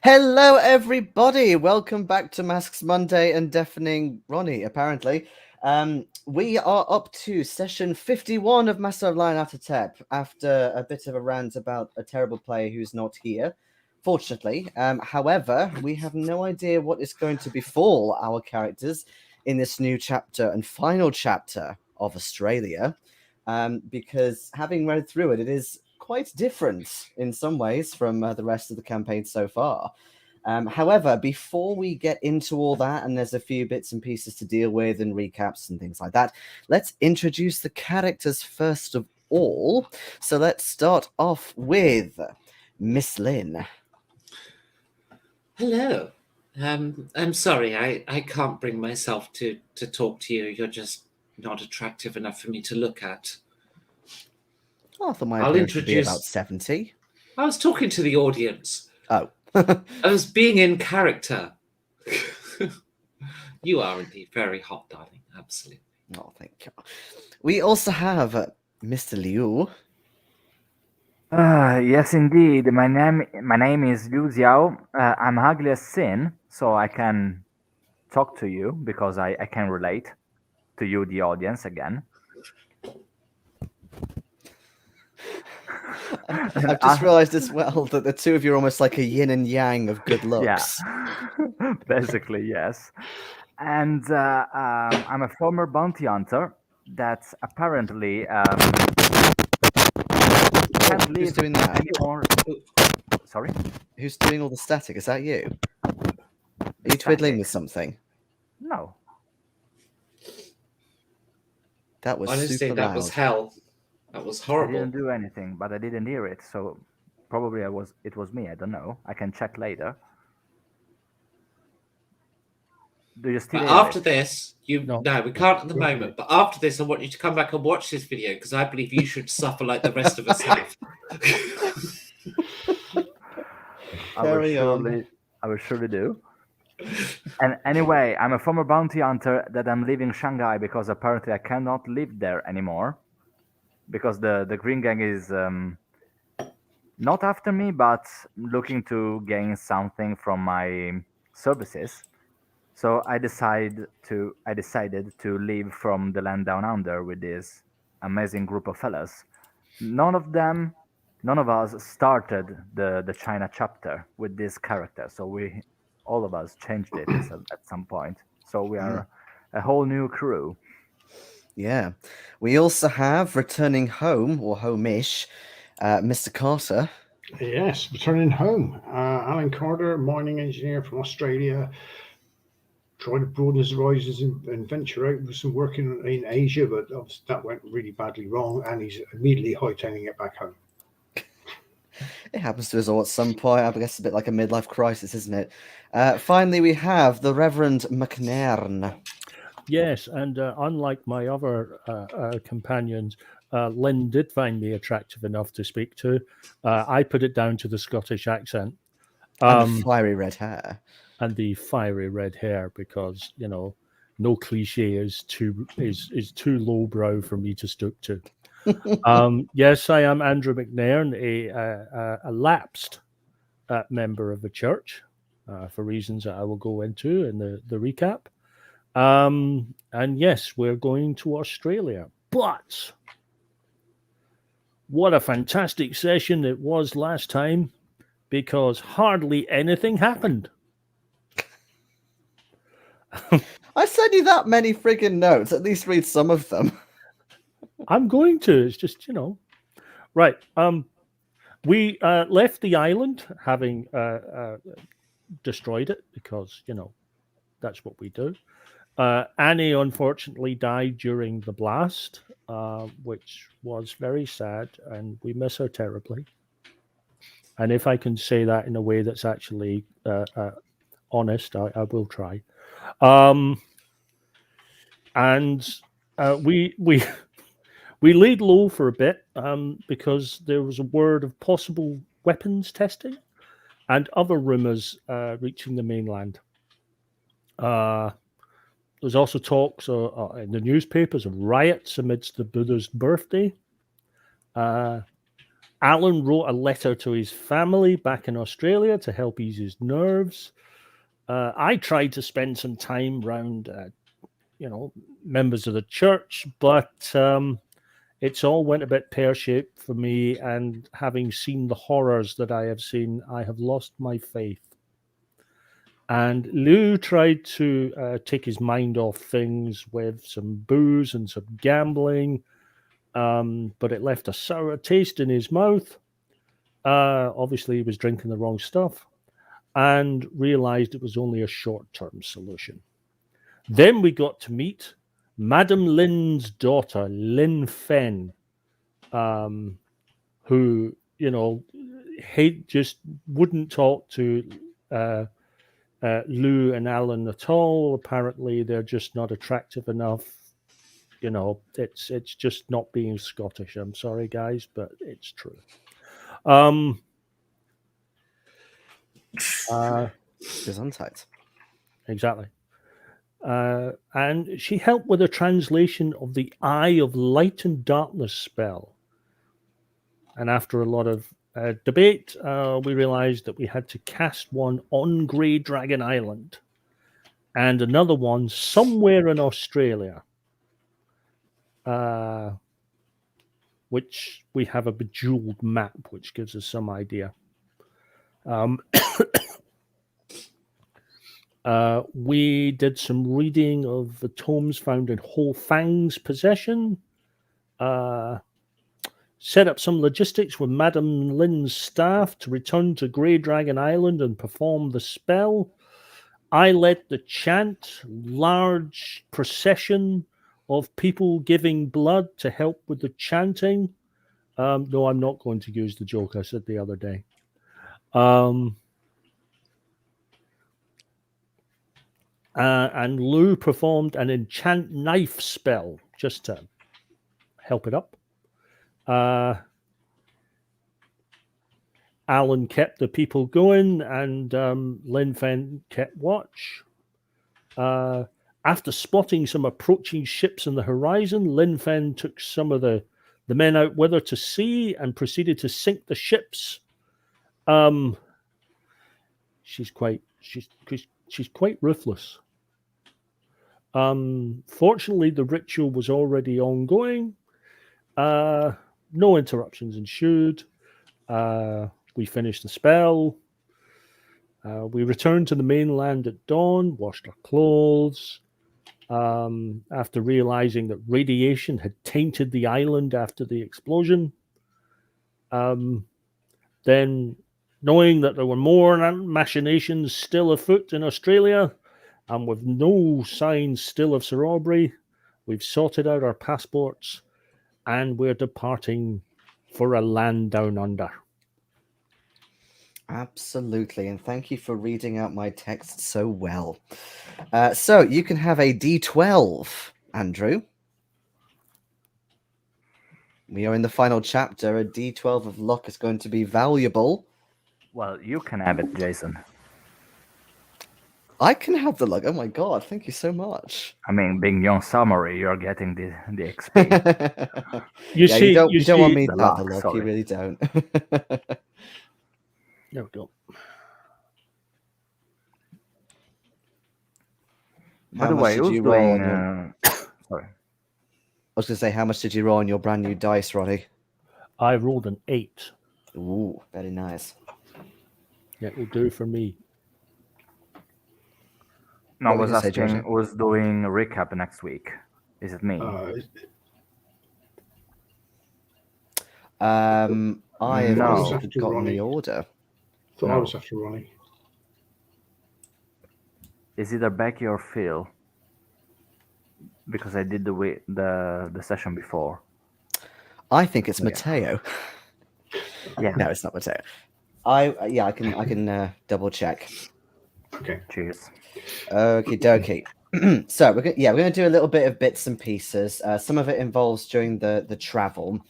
Hello, everybody. Welcome back to Masks Monday and Deafening Ronnie, apparently. We are up to session 51 of Master of Nyarlathotep after a bit of a rant about a terrible player who's not here, fortunately. However, we have no idea what is going to befall our characters in this new chapter and final chapter of Australia, because having read through it, it is quite different in some ways from the rest of the campaign so far. However, before we get into all that, and there's a few bits and pieces to deal with and recaps and things like that, let's introduce the characters first of all. So let's start off with Miss Lynn. Hello. I'm sorry, I can't bring myself to talk to you. You're just not attractive enough for me to look at. I thought my I'll appearance should be introduce- about 70. I was talking to the audience. Oh. I was being in character. You are indeed very hot, darling. Absolutely. Oh, thank you. We also have Mr. Liu. Yes, indeed. My name is Liu Zhao. I'm ugly as sin, so I can talk to you because I can relate to you, the audience, again. I've just realized as well that the two of you are almost like a yin and yang of good looks. Yeah, basically, yes. And I'm a former bounty hunter that apparently can't Who's live doing that? anymore. Sorry? Who's doing all the static? Is that you? Are you twiddling with something? No. That was Honestly, super that loud. was hell. That was I horrible. didn't do anything, but I didn't hear it, so probably it was me. I don't know. I can check later. Do you still But hear after it? this, no, we can't at the moment. But after this, I want you to come back and watch this video because I believe you should suffer like the rest of us have. I will surely do. And anyway, I'm a former bounty hunter that I'm leaving Shanghai because apparently I cannot live there anymore. Because the Green Gang is not after me, but looking to gain something from my services. So I decided to leave from the land down under with this amazing group of fellas. None of us started the China chapter with this character. So all of us changed it at some point. So we are a whole new crew. Yeah. We also have returning home, or home-ish, Mr. Carter. Yes, returning home. Alan Carter, mining engineer from Australia. Tried to broaden his horizons and venture out with some work in Asia, but that went really badly wrong, and he's immediately hightailing it back home. It happens to us all at some point. I guess it's a bit like a midlife crisis, isn't it? Finally, we have the Reverend Mcnairn. Yes, and unlike my other companions, Lynn did find me attractive enough to speak to. I put it down to the Scottish accent. And the fiery red hair. And the fiery red hair, because, no cliche is too lowbrow for me to stoop to. Yes, I am Andrew Mcnairn, a lapsed member of the church, for reasons that I will go into in the recap. And yes, we're going to Australia. But what a fantastic session it was last time, because hardly anything happened. I sent you that many friggin' notes. At least read some of them. I'm going to. It's just, Right. We left the island having destroyed it because, that's what we do. Annie unfortunately died during the blast, which was very sad, and we miss her terribly. And if I can say that in a way that's actually honest, I will try. And we laid low for a bit because there was a word of possible weapons testing and other rumors reaching the mainland. There's also talks in the newspapers of riots amidst the Buddha's birthday. Alan wrote a letter to his family back in Australia to help ease his nerves. I tried to spend some time around, members of the church, but it's all went a bit pear-shaped for me. And having seen the horrors that I have seen, I have lost my faith. And Liu tried to take his mind off things with some booze and some gambling, but it left a sour taste in his mouth. Obviously, he was drinking the wrong stuff and realized it was only a short-term solution. Then we got to meet Madam Lynn's daughter, Lin Fen, who, just wouldn't talk to Liu and Alan at all. Apparently, they're just not attractive enough. It's just not being Scottish. I'm sorry, guys, but it's true. Gesundheit. Exactly. And she helped with a translation of the Eye of Light and Darkness spell. And after a lot of debate, we realized that we had to cast one on Grey Dragon Island and another one somewhere in Australia, which we have a bejeweled map, which gives us some idea. We did some reading of the tomes found in Ho Fang's possession. Set up some logistics with Madam Lynn's staff to return to Grey Dragon Island and perform the spell. I led the chant, large procession of people giving blood to help with the chanting. No, I'm not going to use the joke I said the other day. And Liu performed an enchant knife spell just to help it up. Alan kept the people going, and Lin Fen kept watch. After spotting some approaching ships on the horizon, Lin Fen took some of the men out with her to sea and proceeded to sink the ships. She's quite ruthless. Fortunately, the ritual was already ongoing. No interruptions ensued. We finished the spell. We returned to the mainland at dawn, washed our clothes. After realizing that radiation had tainted the island after the explosion. Then, knowing that there were more machinations still afoot in Australia, and with no signs still of Sir Aubrey, we've sorted out our passports, and we're departing for a land down under. Absolutely, and thank you for reading out my text so well. So you can have a D12, Andrew. We are in the final chapter. A D12 of luck is going to be valuable. Well, you can have it, Jason. I can have the luck. Oh my god, thank you so much. I mean, being young summary, you're getting the XP. You don't want me to have the luck. Sorry. You really don't. There we go. By the way, who's doing... Sorry. I was going to say, how much did you roll on your brand new dice, Ronnie? I rolled an 8. Ooh, very nice. That will do for me. No, I was asking who's doing a recap next week. Is it me? I have No. forgotten the order. Thought I No. was after Ronnie. Is either Becky or Phil? Because I did the session before. I think it's Yeah. Matteo. Yeah. No, it's not Matteo. I can double check. Okay. Cheers. Okie dokie. So we're going to do a little bit of bits and pieces. Some of it involves during the travel,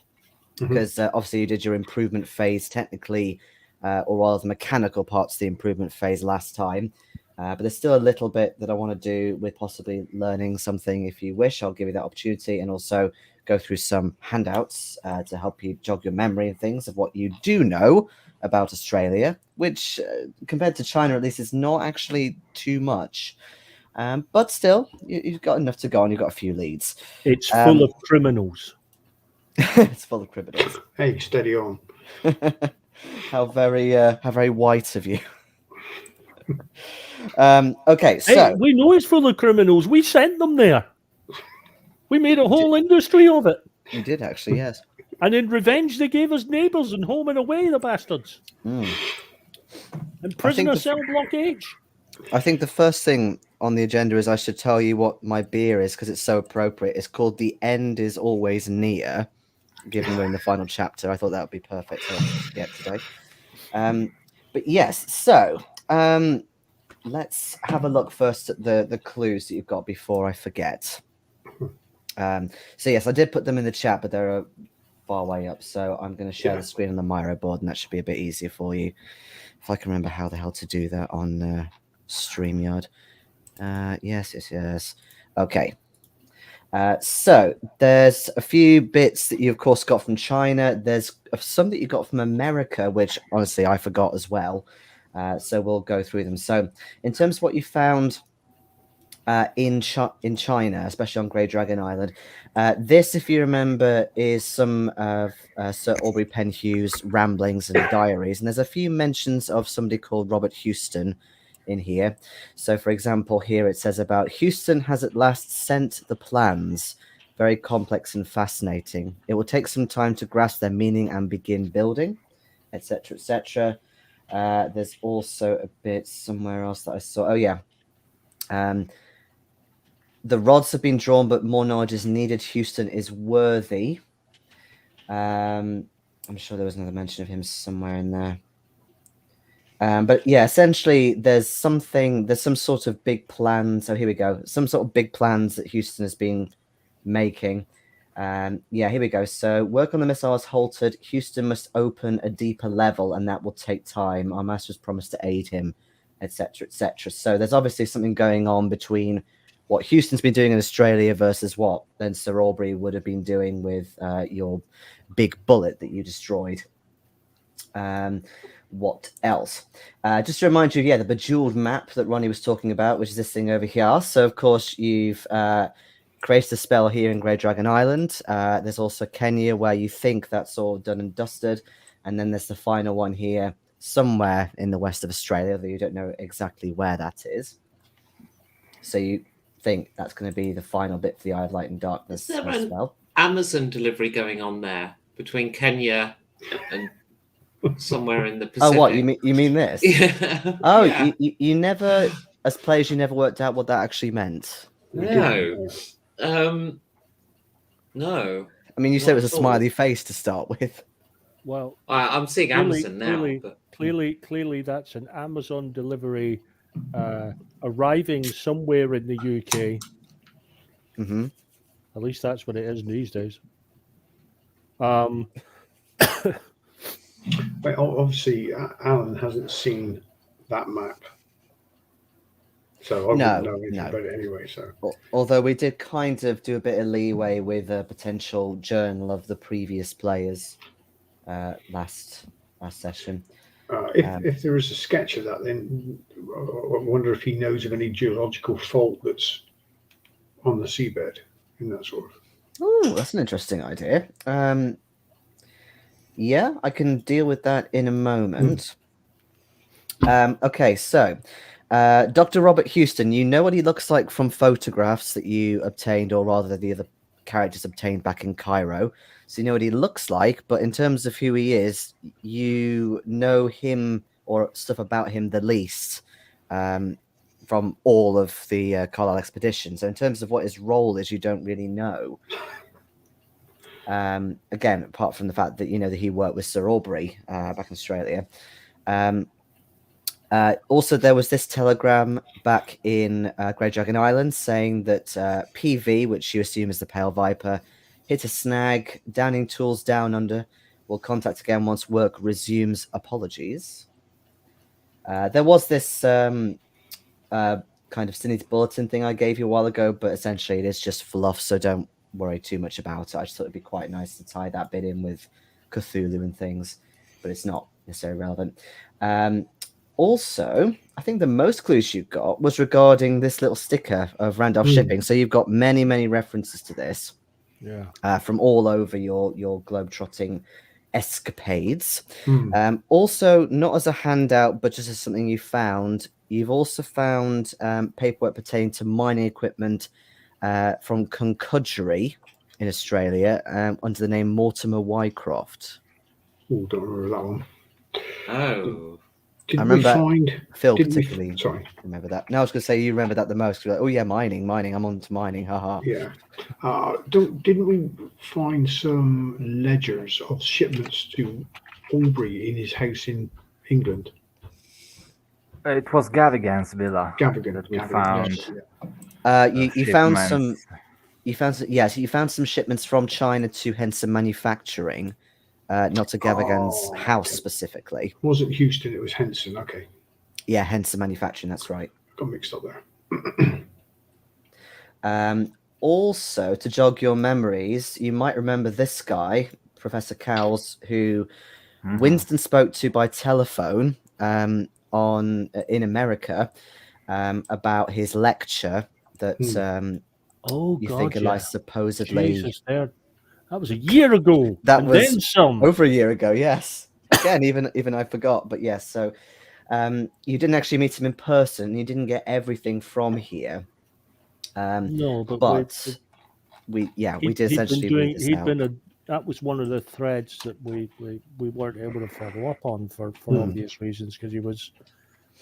because obviously you did your improvement phase technically, or rather the mechanical parts of the improvement phase last time. But there's still a little bit that I want to do with possibly learning something. If you wish, I'll give you that opportunity, and also go through some handouts to help you jog your memory and things of what you do know about Australia, which compared to China, at least, is not actually too much. But still, you've got enough to go on. You've got a few leads. It's full of criminals. It's full of criminals. Hey, steady on. How very white of you. Okay, so Hey, we know it's full of criminals. We sent them there. We made a whole industry of it. you did actually, yes. And in revenge, they gave us neighbours and home and away, the bastards. Mm. And prisoner cell block H. I think the first thing on the agenda is I should tell you what my beer is because it's so appropriate. It's called The End Is Always Near. Given we're in the final chapter, I thought that would be perfect to get today. But yes, so let's have a look first at the clues that you've got before I forget. So yes, I did put them in the chat, but they're far way up. So I'm going to share the screen on the Miro board, and that should be a bit easier for you. If I can remember how the hell to do that on StreamYard. Yes. Okay. So there's a few bits that you, of course, got from China. There's some that you got from America, which honestly I forgot as well. So we'll go through them. So in terms of what you found in China, especially on Grey Dragon Island, this, if you remember, is some of Sir Aubrey Penhugh's ramblings and diaries. And there's a few mentions of somebody called Robert Houston in here. So, for example, here it says about Houston has at last sent the plans. Very complex and fascinating. It will take some time to grasp their meaning and begin building, etc., etc. There's also a bit somewhere else that I saw. Oh, yeah. The rods have been drawn, but more knowledge is needed. Houston is worthy. I'm sure there was another mention of him somewhere in there. But yeah, essentially, there's some sort of big plan. So here we go. Some sort of big plans that Houston has been making. Yeah, here we go. So work on the missiles halted. Houston must open a deeper level, and that will take time. Our master's promised to aid him, etc., etc. So there's obviously something going on between what Houston's been doing in Australia versus what then Sir Aubrey would have been doing with your big bullet that you destroyed. What else? Just to remind you, the bejeweled map that Ronnie was talking about, which is this thing over here. So, of course, you've created a spell here in Grey Dragon Island. There's also Kenya, where you think that's all done and dusted. And then there's the final one here, somewhere in the west of Australia, though you don't know exactly where that is. So you think that's going to be the final bit for the Eye of Light and Darkness spell. Amazon delivery going on there between Kenya and somewhere in the Pacific. Oh, what you mean this? Yeah. Oh, yeah. you never, as players, you never worked out what that actually meant. No. No. I mean, you said it was a smiley face to start with. Well, I'm seeing Amazon now. But... Clearly, that's an Amazon delivery arriving somewhere in the UK. Mm-hmm. At least that's what it is these days. But obviously, Alan hasn't seen that map, so I wouldn't know anything about it anyway. So, although we did kind of do a bit of leeway with a potential journal of the previous players last session. If there is a sketch of that, then I wonder if he knows of any geological fault that's on the seabed in that sort of. Oh, that's an interesting idea. Yeah, I can deal with that in a moment. Okay, so Dr. Robert Houston, you know what he looks like from photographs that you obtained, or rather the other characters obtained back in Cairo. So you know what he looks like, but in terms of who he is, you know him or stuff about him the least from all of the Carlisle expedition. So in terms of what his role is, you don't really know. Again, apart from the fact that you know that he worked with Sir Aubrey back in Australia. Also, there was this telegram back in Grey Dragon Island saying that PV, which you assume is the Pale Viper, hit a snag, downing tools down under, will contact again once work resumes. Apologies. There was this kind of Cine's bulletin thing I gave you a while ago, but essentially it is just fluff, so don't worry too much about it. I just thought it'd be quite nice to tie that bit in with Cthulhu and things, but it's not necessarily relevant. Also, I think the most clues you got was regarding this little sticker of Randolph shipping. So you've got many, many references to this. Yeah. From all over your globe-trotting escapades. Also, not as a handout, but just as something you found, you've also found paperwork pertaining to mining equipment from Concudgery in Australia under the name Mortimer Wycroft. Oh, don't remember that one. Oh. I remember Phil did we- particularly. sorry. Remember that. No, I was going to say you remember that the most. You're like, oh yeah, mining. I'm on to mining. Haha. Yeah. Didn't we find some ledgers of shipments to Albury in his house in England? It was Gavigan's villa Gavigan, that we Gavigan, found. yes, You found some. You found some shipments from China to Henson Manufacturing, not to Gavigan's house specifically. It wasn't Houston, it was Henson. Okay. Yeah, Henson Manufacturing. That's right. Got mixed up there. Also, to jog your memories, you might remember this guy, Professor Cowles, who Winston spoke to by telephone in America about his lecture that think Elias supposedly. Jesus, that was a year ago. That was then some. Over a year ago, yes. Again, even I forgot, but yes. So you didn't actually meet him in person. You didn't get everything from here. No, but we did essentially read this out. That was one of the threads that we weren't able to follow up on for obvious reasons, because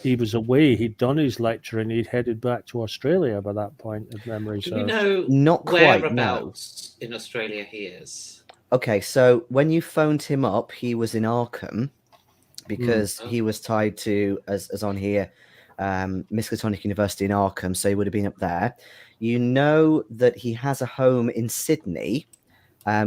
he was away. He'd done his lecture and he'd headed back to Australia by that point, if memory serves. Do we know not quite, whereabouts in Australia he is? Okay, so when you phoned him up, he was in Arkham because he was tied to, as on here, Miskatonic University in Arkham, so he would have been up there. You know that he has a home in Sydney.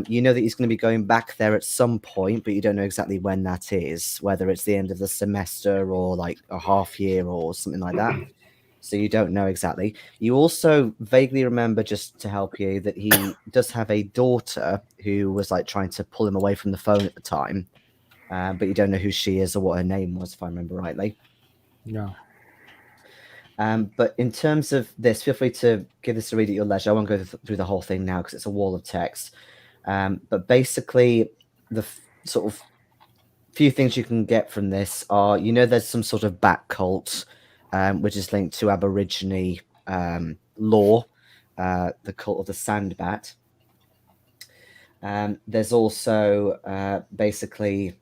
You know that he's going to be going back there at some point, but you don't know exactly when that is, whether it's the end of the semester or like a half year or something like that. So you don't know exactly. You also vaguely remember, just to help you, that he does have a daughter who was like trying to pull him away from the phone at the time, but you don't know who she is or what her name was, if I remember rightly. No. But in terms of this, feel free to give this a read at your leisure. I won't go through the whole thing now because it's a wall of text. But basically, the sort of few things you can get from this are, there's some sort of bat cult, which is linked to Aborigine lore, the cult of the sand bat. There's also basically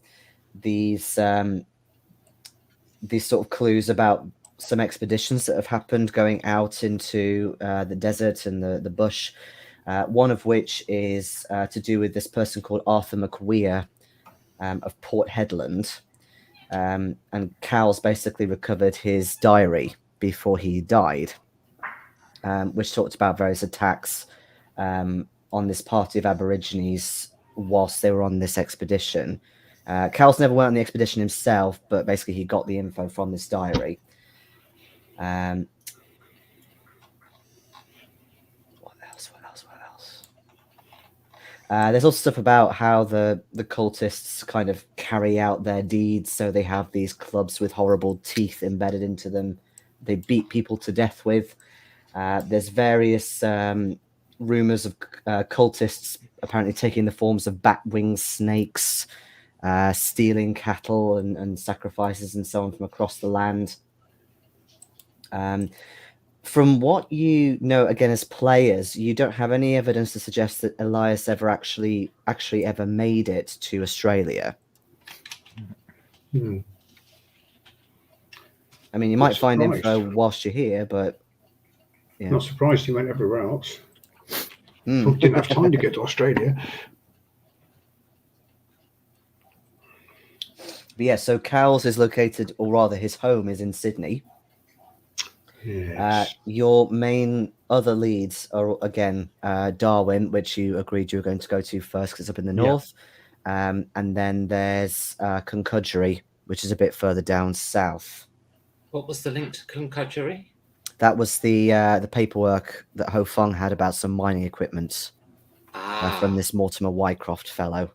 these sort of clues about some expeditions that have happened going out into the desert and the bush. One of which is to do with this person called Arthur McWeir of Port Hedland. And Cowles basically recovered his diary before he died, which talked about various attacks on this party of Aborigines whilst they were on this expedition. Cowles never went on the expedition himself, but basically he got the info from this diary. What else? There's also stuff about how the cultists kind of carry out their deeds. So they have these clubs with horrible teeth embedded into them. They beat people to death with. There's various rumors of cultists apparently taking the forms of bat-winged snakes, stealing cattle and sacrifices and so on from across the land. From what you know, again, as players, you don't have any evidence to suggest that Elias ever actually ever made it to Australia. I mean, you might find info whilst you're here, but not surprised he went everywhere else. Didn't have time to get to Australia. But yeah, so Cowles is located, or rather his home is in Sydney. Yes. Your main other leads are, again, Darwin, which you agreed you were going to go to first because it's up in the north. And then there's Concudgery, which is a bit further down south. What was the link to Concudgery? That was the paperwork that Ho Fung had about some mining equipment. from this Mortimer Wycroft fellow.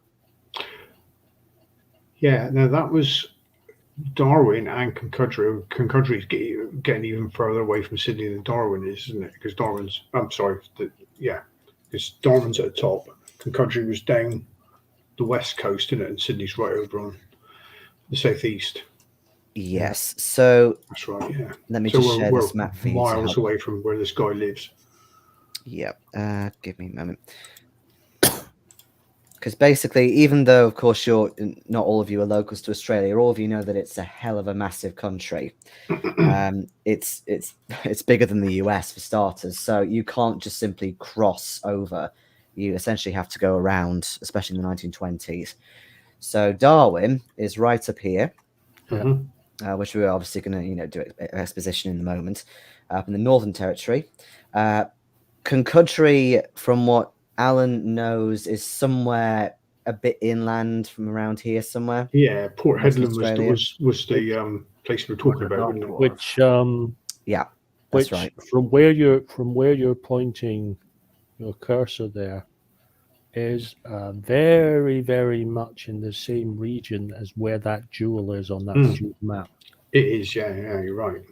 Yeah, no, that was Darwin and Concudry. Concudry's getting even further away from Sydney than Darwin is, isn't it? Because Darwin's, because Darwin's at the top. Concudry was down the west coast, isn't it? And Sydney's right over on the southeast. Yes. So that's right. Yeah. Let me just share this map for you. Miles away from where this guy lives. Yeah. Give me a moment. Because basically, even though, of course, not all of you are locals to Australia, all of you know that it's a hell of a massive country. It's bigger than the US for starters, so you can't just simply cross over. You essentially have to go around, especially in the 1920s. So Darwin is right up here, which we're obviously going to do exposition in a moment. Up in the Northern Territory, Concudry, from what Alan knows, is somewhere a bit inland from around here somewhere. Yeah, Port Hedland was the place we were talking about, wasn't it? Which that's right. From where you're pointing your cursor there is very, very much in the same region as where that jewel is on that jewel map. It is, yeah, you're right.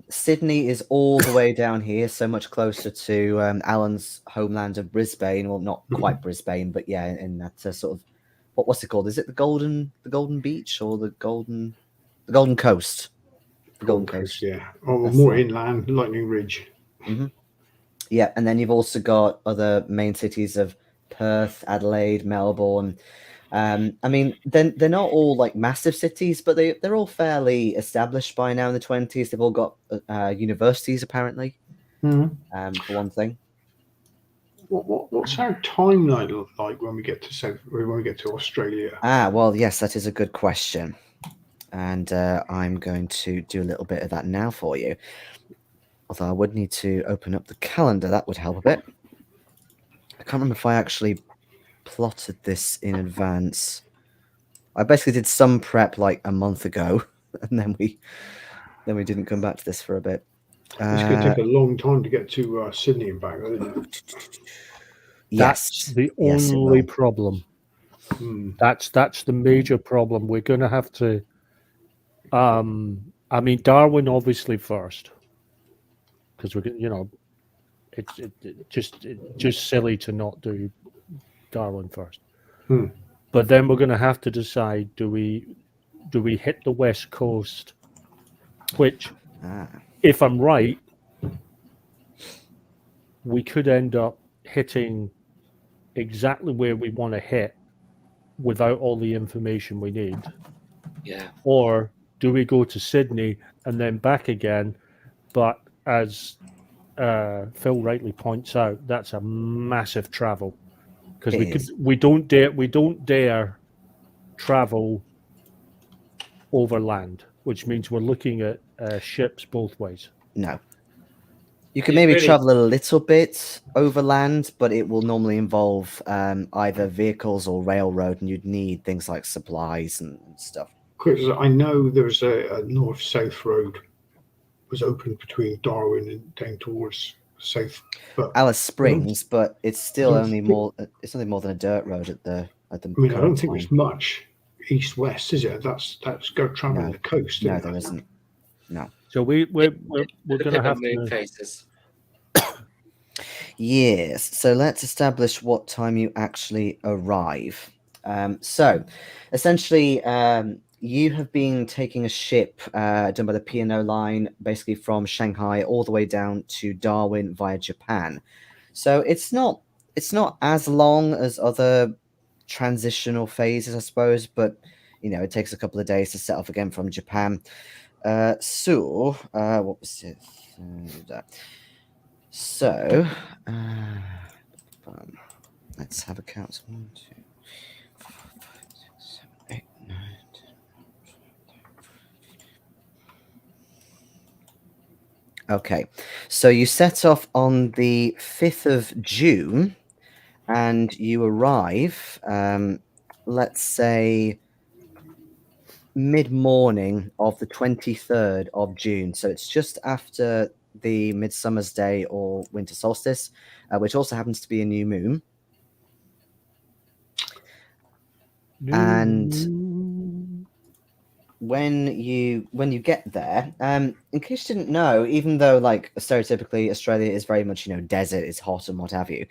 Sydney is all the way down here, so much closer to Alan's homeland of Brisbane. Well, not quite Brisbane, but yeah, in that sort of what's it called? Is it the Golden Beach or the Golden Coast? The Golden Coast, yeah. Or more inland, Lightning Ridge. Yeah, and then you've also got other main cities of Perth, Adelaide, Melbourne. I mean, they're not all like massive cities, but they're all fairly established by now in the 20s. They've all got universities, apparently, for one thing. What's our timeline like when we get to Australia? Well, yes, that is a good question, and I'm going to do a little bit of that now for you. Although I would need to open up the calendar, that would help a bit. I can't remember if I actually plotted this in advance. I basically did some prep like a month ago, and then we didn't come back to this for a bit. It's going to take a long time to get to Sydney and back, isn't it? Yes, that's the only problem. That's the major problem. We're going to have to. I mean, Darwin obviously first, because we're it's just silly to not do Darwin first. But then we're going to have to decide: do we hit the West Coast? Which, if I'm right, we could end up hitting exactly where we want to hit without all the information we need. Yeah. Or do we go to Sydney and then back again? But as Phil rightly points out, that's a massive travel, because we don't dare travel overland, which means we're looking at ships both ways. No. You can maybe travel a little bit overland, but it will normally involve either vehicles or railroad, and you'd need things like supplies and stuff. Because I know there's a north-south road was opened between Darwin and down towards south. But Alice Springs, but it's still only more. It's only more than a dirt road at the. I mean, I don't think there's much east-west, is it? That's go traveling the coast. No, there isn't. No. So we're going to have to. Faces. Yes. So let's establish what time you actually arrive. So, essentially, you have been taking a ship done by the P&O line, basically from Shanghai all the way down to Darwin via Japan. So it's not as long as other transitional phases, I suppose, but it takes a couple of days to set off again from Japan. What was it? So, let's have a count. 1, 2, 4, 5, 6, 7, 8, 9, 10. Okay, so you set off on the 5th of June, and you arrive, let's say, mid-morning of the 23rd of June. So it's just after the Midsummer's Day or Winter Solstice, which also happens to be a new moon. And when you get there, in case you didn't know, even though like stereotypically Australia is very much desert, it's hot and what have you,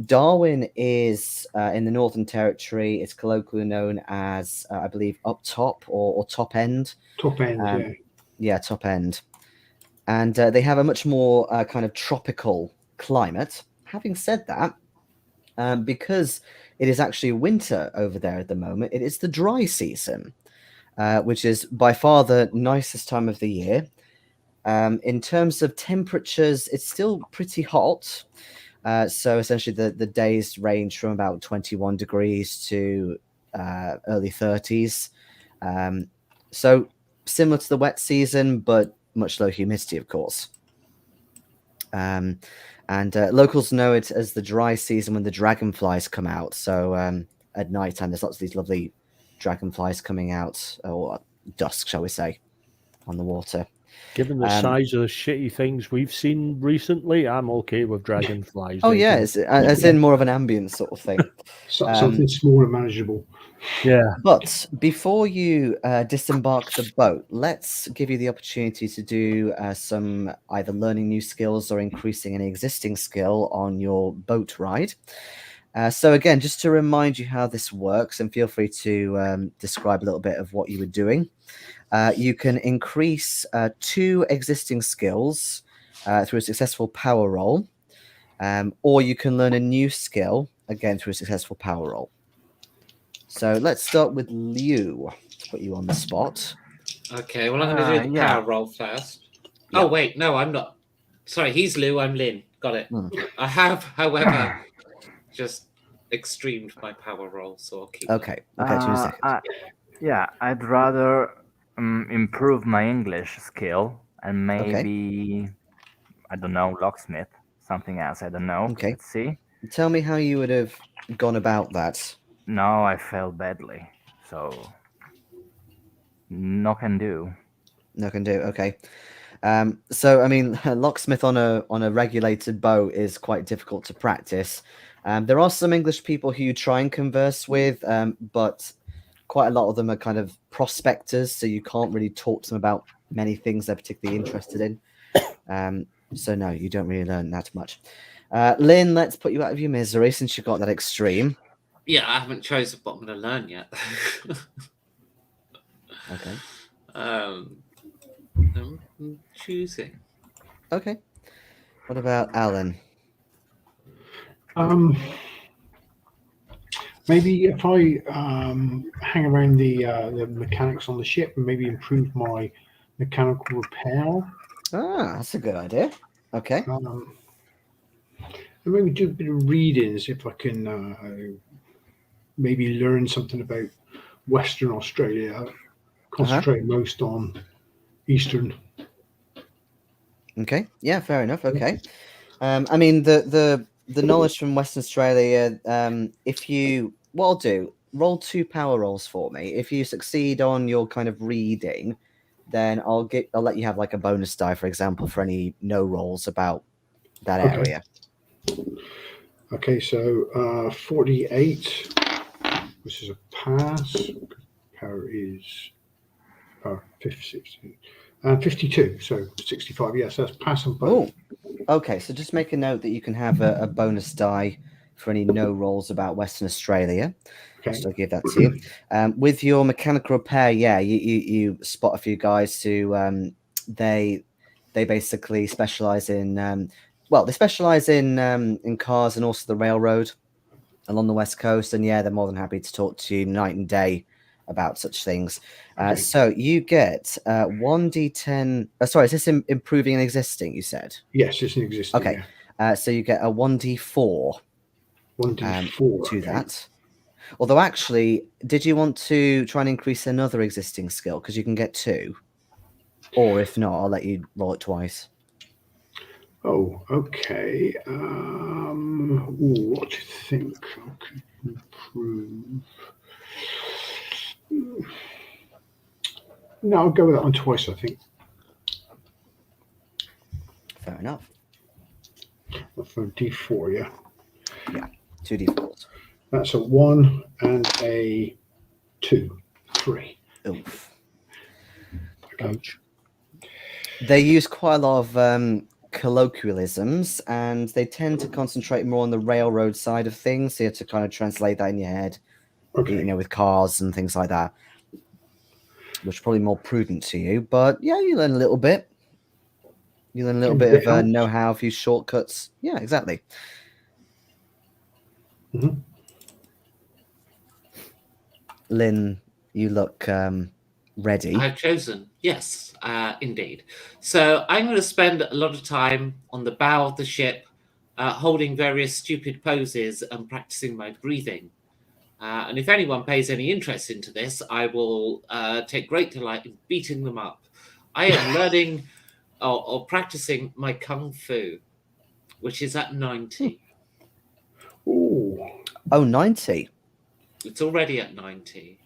Darwin is in the Northern Territory. It's colloquially known as I believe up top or top end. Top end, yeah, top end, and they have a much more kind of tropical climate. Having said that, because it is actually winter over there at the moment, it is the dry season. Which is by far the nicest time of the year. In terms of temperatures, it's still pretty hot. So essentially the days range from about 21 degrees to early 30s. So similar to the wet season, but much lower humidity, of course. And locals know it as the dry season when the dragonflies come out. So at night time, there's lots of these lovely dragonflies coming out, or dusk, shall we say, on the water. Given the size of the shitty things we've seen recently, I'm okay with dragonflies. Oh yeah, as in more of an ambient sort of thing. Something small and manageable. Yeah. But before you disembark the boat, let's give you the opportunity to do some either learning new skills or increasing any existing skill on your boat ride. So again, just to remind you how this works, and feel free to describe a little bit of what you were doing. You can increase 2 existing skills through a successful power roll, or you can learn a new skill, again, through a successful power roll. So let's start with Liu, to put you on the spot. Okay, well, I'm going to do the power roll first. Yeah. Oh, wait, no, I'm not. Sorry, he's Liu, I'm Lynn. Got it. I have, however, just extremed my power roll, so I'll keep Okay, 2 seconds. I'd rather improve my English skill and maybe, I don't know, locksmith, something else, I don't know. Okay. Let's see. Tell me how you would have gone about that. No, I failed badly, so no can do. No can do, okay. So I mean, locksmith on a regulated boat is quite difficult to practice. There are some English people who you try and converse with, but quite a lot of them are kind of prospectors, so you can't really talk to them about many things they're particularly interested in. So no, you don't really learn that much. Lynn, let's put you out of your misery since you got that extreme. Yeah, I haven't chosen what I'm going to learn yet. Okay. I'm choosing. Okay. What about Alan? Maybe if I hang around the mechanics on the ship and maybe improve my mechanical repair. That's a good idea. Okay. And maybe do a bit of readings if I can maybe learn something about Western Australia. Concentrate most on Eastern. Okay. Yeah, fair enough. Okay. I mean, the knowledge from Western Australia, what I'll do, roll 2 power rolls for me. If you succeed on your kind of reading, then I'll let you have like a bonus die, for example, for any no rolls about that area. Okay, so 48, which is a pass. Power is 50, and 52, so 65. Yes, that's pass on both. Okay, so just make a note that you can have a bonus die for any no rolls about Western Australia. Okay. So I'll give that to you. With your mechanical repair, you spot a few guys who they basically specialize in they specialize in cars and also the railroad along the West Coast, and they're more than happy to talk to you night and day about such things. So you get 1d10. Sorry, is this improving and existing? You said yes, it's an existing. Okay, so you get a 1d4. 1d4 to that. Although, actually, did you want to try and increase another existing skill? Because you can get 2. Or if not, I'll let you roll it twice. Oh, okay. What do you think I could improve? No, I'll go with that one twice, I think. Fair enough. For D4, yeah. Yeah, 2d4s. That's a 1 and a 2. 3. Oof. Okay. Ouch. They use quite a lot of colloquialisms, and they tend to concentrate more on the railroad side of things. So you have to kind of translate that in your head, Okay. you know, with cars and things like that, which is probably more prudent to you. But yeah, you learn a little bit. You learn a little A bit bit of helps. know-how, a few shortcuts. Yeah, exactly. Mhm. Lynn, you look ready. I've chosen, yes, indeed. So I'm going to spend a lot of time on the bow of the ship, holding various stupid poses and practicing my breathing. And if anyone pays any interest into this, I will take great delight in beating them up. I am learning or practicing my kung fu, which is at 90. Ooh. Oh, 90. It's already at 90.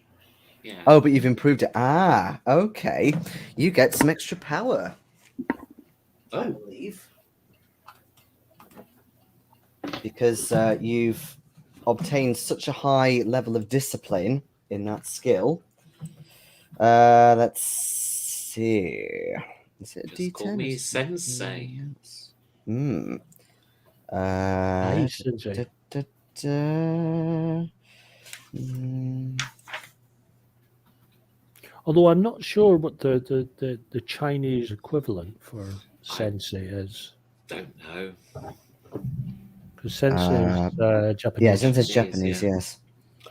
Yeah. Oh, but you've improved it. Ah, okay. You get some extra power, I Oh, believe. Because you've obtained such a high level of discipline in that skill. Let's see. Is it a just call D10? me Is it sensei. yes. Hmm. Nice, Sensei. Da, da. Mm. Although I'm not sure what the Chinese equivalent for sensei is. Don't know. Because sensei is Japanese. Yeah, since it's Japanese, Japanese, yes.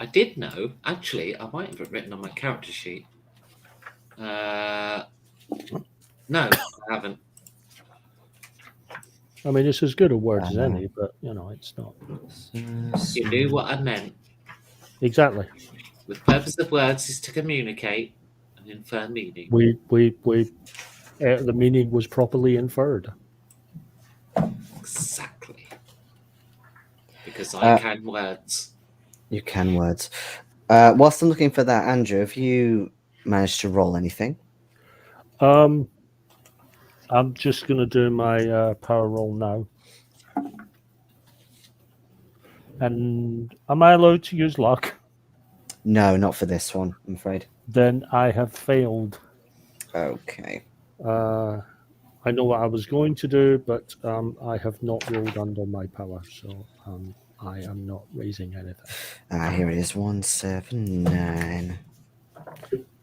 I did know, actually, I might have it written on my character sheet. No, I haven't. I mean, it's as good a word as any, but you know, it's not You knew what I meant. exactly. The purpose of words is to communicate and infer meaning. The meaning was properly inferred. Exactly. Because I can words. You can words. Whilst I'm looking for that, Andrew, have you managed to roll anything? I'm just going to do my power roll now. And am I allowed to use luck? No, not for this one, I'm afraid. Then I have failed. Okay. I know what I was going to do, but I have not rolled under my power, so I am not raising anything. Here it is, 179.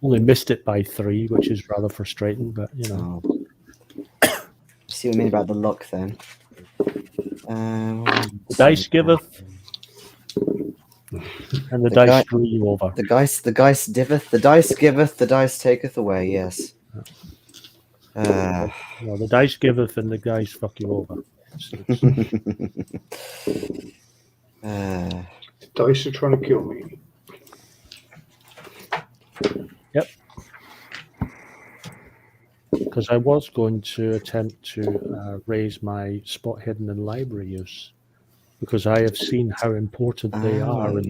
Only missed it by 3, which is rather frustrating, but you know. Oh. See what I mean about the luck then. The dice giveth, and the dice screw you over. The dice diveth, the dice giveth, the dice taketh away, yes. No, the dice giveth and the dice fuck you over. The dice are trying to kill me. Yep. Because I was going to attempt to raise my spot hidden in library use, because I have seen how important they are in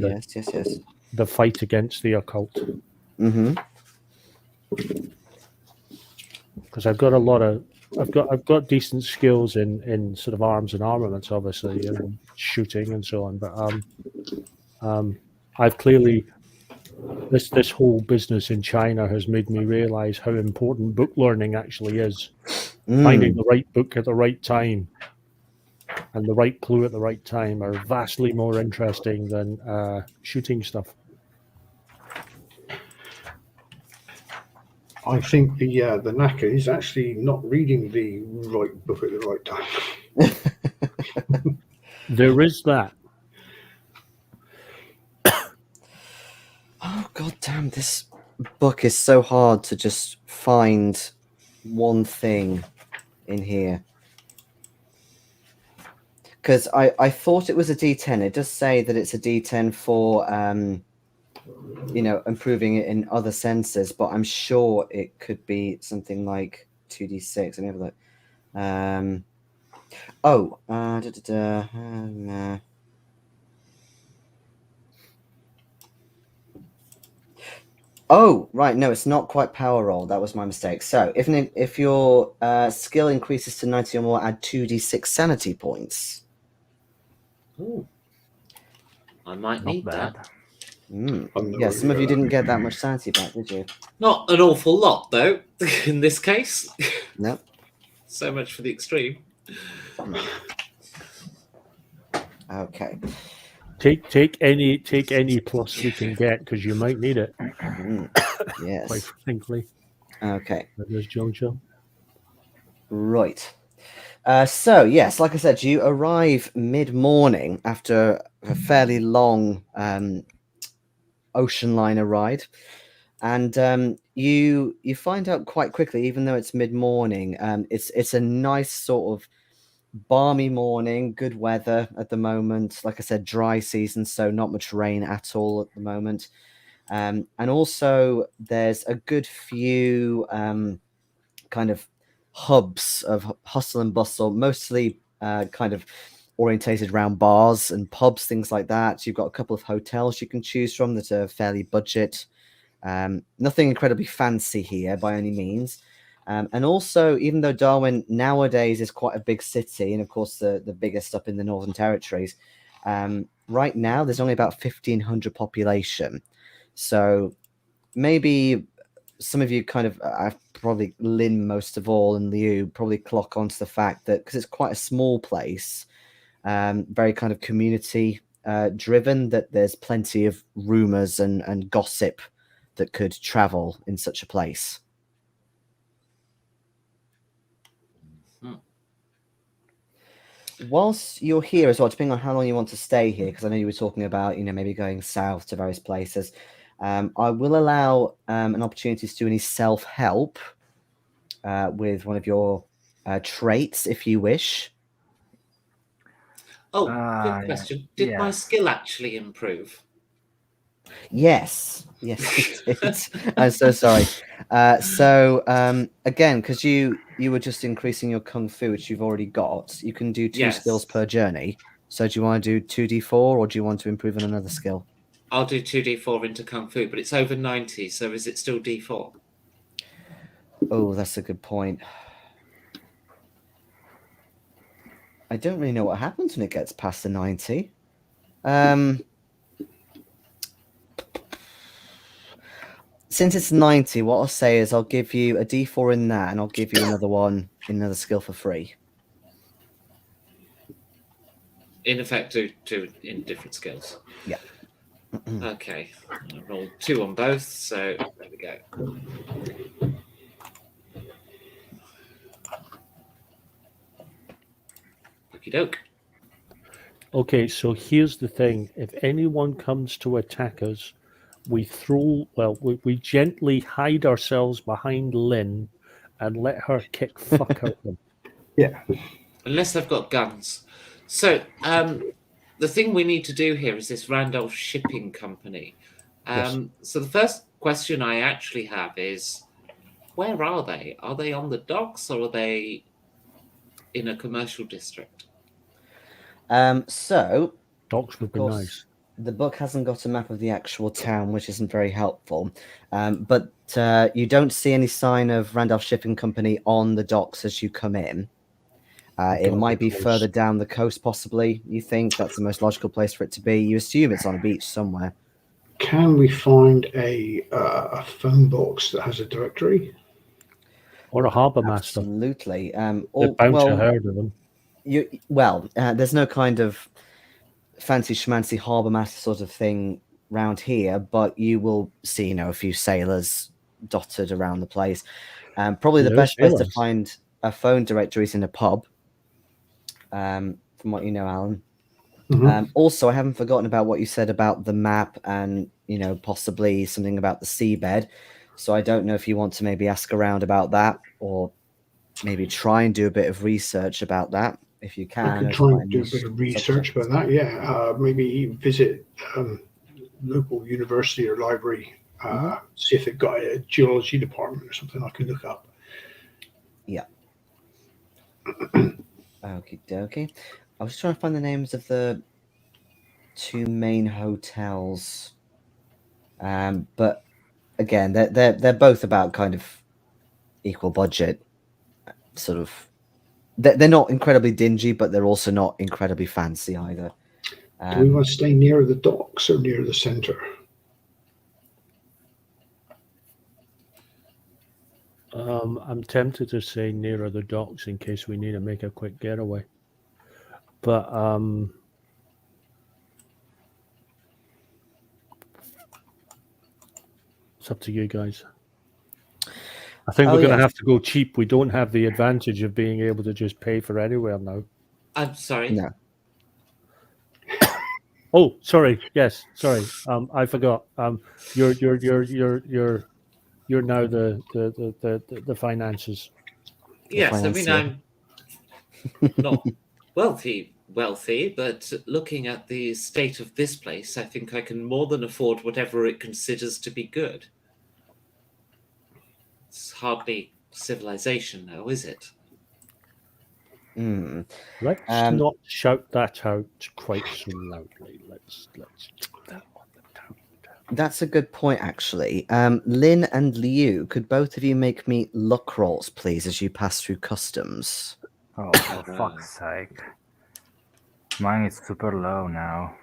the fight against the occult. Mm-hmm. Because I've got a lot of, I've got decent skills in sort of arms and armaments, obviously, you know, shooting and so on. But I've clearly this whole business in China has made me realize how important book learning actually is. Finding the right book at the right time and the right clue at the right time are vastly more interesting than shooting stuff. I think the knacker is actually not reading the right book at the right time. There is that. Oh, god damn, this book is so hard to just find one thing in here. Because I thought it was a D10. It does say that it's a D10 for, you know, improving it in other senses, but I'm sure it could be something like 2D6. Let me have a look. Oh, right. No, it's not quite power roll. That was my mistake. So if your skill increases to 90 or more, add 2d6 sanity points. Ooh. I might Not need bad. that. Yeah, some of you didn't get that much sanity back, did you? Not an awful lot, though, in this case. No. So much for the extreme. Okay. Take any plus we can get because you might need it. Yes. Quite frankly. Okay. There's Giorgio. Right. So yes, like I said, you arrive mid-morning after a fairly long ocean liner ride, and you find out quite quickly, even though it's mid-morning, it's a nice sort of balmy morning, good weather at the moment. Like I said, dry season, so not much rain at all at the moment. And also there's a good few kind of hubs of hustle and bustle, mostly kind of orientated around bars and pubs, things like that. You've got a couple of hotels you can choose from that are fairly budget. Nothing incredibly fancy here by any means. And also, even though Darwin nowadays is quite a big city, and of course the biggest up in the Northern Territories, right now there's only about 1,500 population. So maybe some of you kind of, probably Lynn most of all, and Liu probably clock onto the fact that because it's quite a small place, very kind of community driven, that there's plenty of rumors and gossip that could travel in such a place. Whilst you're here as well, depending on how long you want to stay here, because I know you were talking about, maybe going south to various places, I will allow an opportunity to do any self-help with one of your traits, if you wish. Oh, good question. Did my skill actually improve? Yes, it did. I'm so sorry. Again, because you were just increasing your kung fu, which you've already got, you can do 2 skills per journey. So do you want to do 2d4, or do you want to improve on another skill? I'll do 2d4 into kung fu, but it's over 90, so is it still d4? Oh, that's a good point. I don't really know what happens when it gets past the 90. Since it's 90, what I'll say is I'll give you a d4 in that, and I'll give you another one in another skill for free. In effect, two in different skills. Yeah. Okay. I rolled 2 on both, so there we go. Okie doke. Okay, so here's the thing. If anyone comes to attack us, we gently hide ourselves behind Lynn and let her kick fuck out of them. Yeah. Unless they've got guns. So, the thing we need to do here is this Randolph Shipping Company. Yes. So the first question I actually have is, where are they? Are they on the docks, or are they in a commercial district? So Docks would be nice. The book hasn't got a map of the actual town, which isn't very helpful. But you don't see any sign of Randolph Shipping Company on the docks as you come in. It might be further down the coast, possibly. You think that's the most logical place for it to be. You assume it's on a beach somewhere. Can we find a phone box that has a directory? Or a harbour master. Absolutely. They're bound to heard of them. There's no kind of fancy schmancy harbour master sort of thing round here, but you will see, a few sailors dotted around the place. Probably the best place to find a phone directory is in a pub, from what you know, Alan. Mm-hmm. Also, I haven't forgotten about what you said about the map and, possibly something about the seabed. So I don't know if you want to maybe ask around about that, or maybe try and do a bit of research about that, if you can. I could try and do a bit of research about that, yeah. Maybe visit local university or library, see if they've got a geology department or something I could look up. Yeah. Okie dokie. I was trying to find the names of the 2 main hotels. But again, they're both about kind of equal budget, sort of. They're not incredibly dingy, but they're also not incredibly fancy either. Do we want to stay near the docks or near the centre? I'm tempted to say nearer the docks in case we need to make a quick getaway. But it's up to you guys. I think we're going to have to go cheap. We don't have the advantage of being able to just pay for anywhere now. I'm sorry. No. Oh, sorry. Yes, sorry. I forgot. You're now the finances. Yes, I mean, I'm not wealthy, but looking at the state of this place, I think I can more than afford whatever it considers to be good. It's hardly civilization, though, is it? Let's not shout that out quite so loudly. Let's keep that on the down. That's a good point, actually. Lynn and Liu, could both of you make me luck rolls, please, as you pass through customs? Oh, for fuck's sake. Mine is super low now.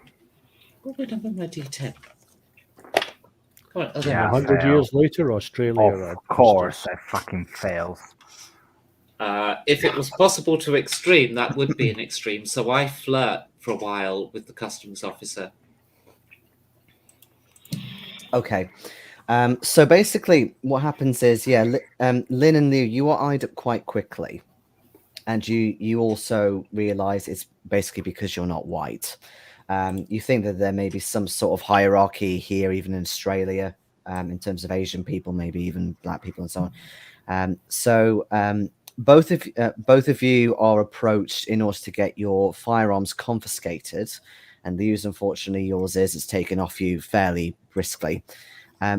What would I have on my D10? Yeah, 100 years later, Australia. Of course, I fucking fails. If it was possible to extreme, that would be an extreme. So I flirt for a while with the customs officer. Okay. So basically, what happens is, Lynn and Liu, you are eyed up quite quickly. And you also realize it's basically because you're not white. You think that there may be some sort of hierarchy here, even in Australia, in terms of Asian people, maybe even black people and so on. So both of you are approached in order to get your firearms confiscated. And Liu's, unfortunately, yours is. It's taken off you fairly briskly.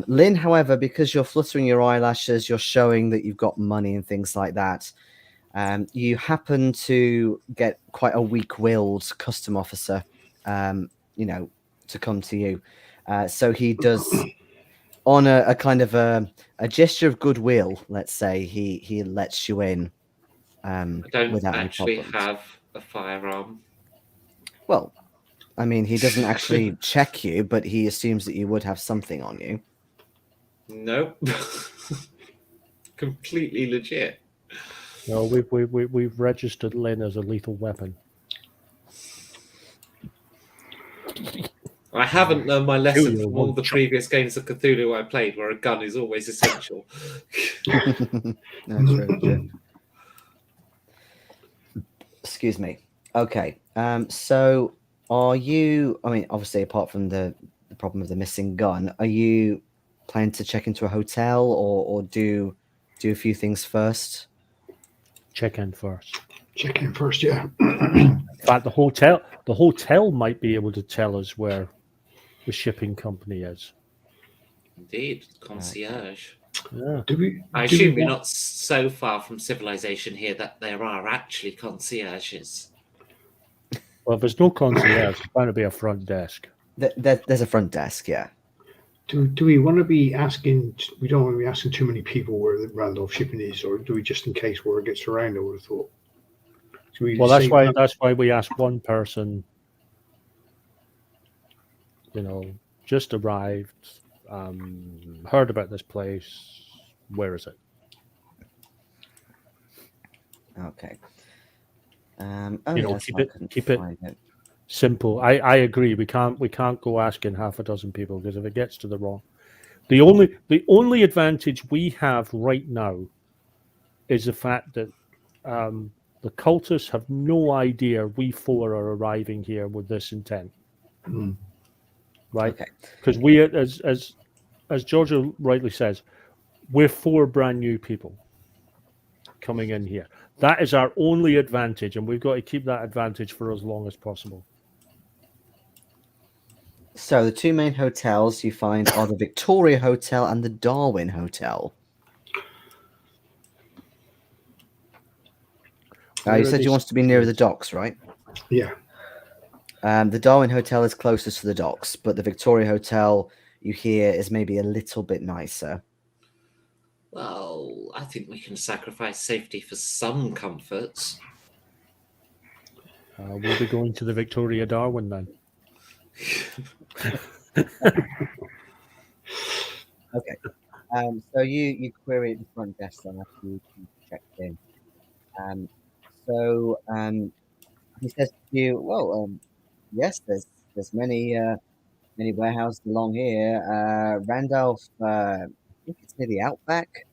Lynn, however, because you're fluttering your eyelashes, you're showing that you've got money and things like that. You happen to get quite a weak-willed custom officer, to come to you. So he does, on a kind of a gesture of goodwill, let's say, he lets you in. I don't without actually any problems. have a firearm. Well, I mean, he doesn't actually check you, but he assumes that you would have something on you. Nope. Completely legit. No, we've registered Lynn as a lethal weapon. I haven't learned my lesson from all the previous games of Cthulhu I played, where a gun is always essential. That's really true. Excuse me. Okay. So are you, I mean, obviously, apart from the problem of the missing gun, are you planning to check into a hotel or do a few things first? Check in first. Check in first, yeah. In fact, the hotel might be able to tell us where the shipping company is. Indeed, concierge. Yeah. I assume you're not so far from civilization here that there are actually concierges. Well, if there's no concierge, there's bound to be a front desk. There's a front desk, yeah. Do we want to be asking? We don't want to be asking too many people where the Randolph shipping is, or do we just in case word gets around? I would have thought. Well, that's why we ask one person. Just arrived, heard about this place. Where is it? Okay. Keep it simple. I agree. We can't go asking half a dozen people, because if it gets to the wrong, the only advantage we have right now is the fact that the cultists have no idea we four are arriving here with this intent. Mm. Right? Because we, as Giorgio rightly says, we're four brand new people coming in here. That is our only advantage, and we've got to keep that advantage for as long as possible. So the two main hotels you find are the Victoria Hotel and the Darwin Hotel. You said you wanted to be nearer the docks, right? Yeah. The Darwin Hotel is closest to the docks, but the Victoria Hotel, you hear is maybe a little bit nicer. Well, I think we can sacrifice safety for some comforts. We'll be going to the Victoria Darwin then. Okay. So you query the front desk then after you checked in. So he says to you, well, yes, there's many warehouses along here. Randolph, I think it's near the Outback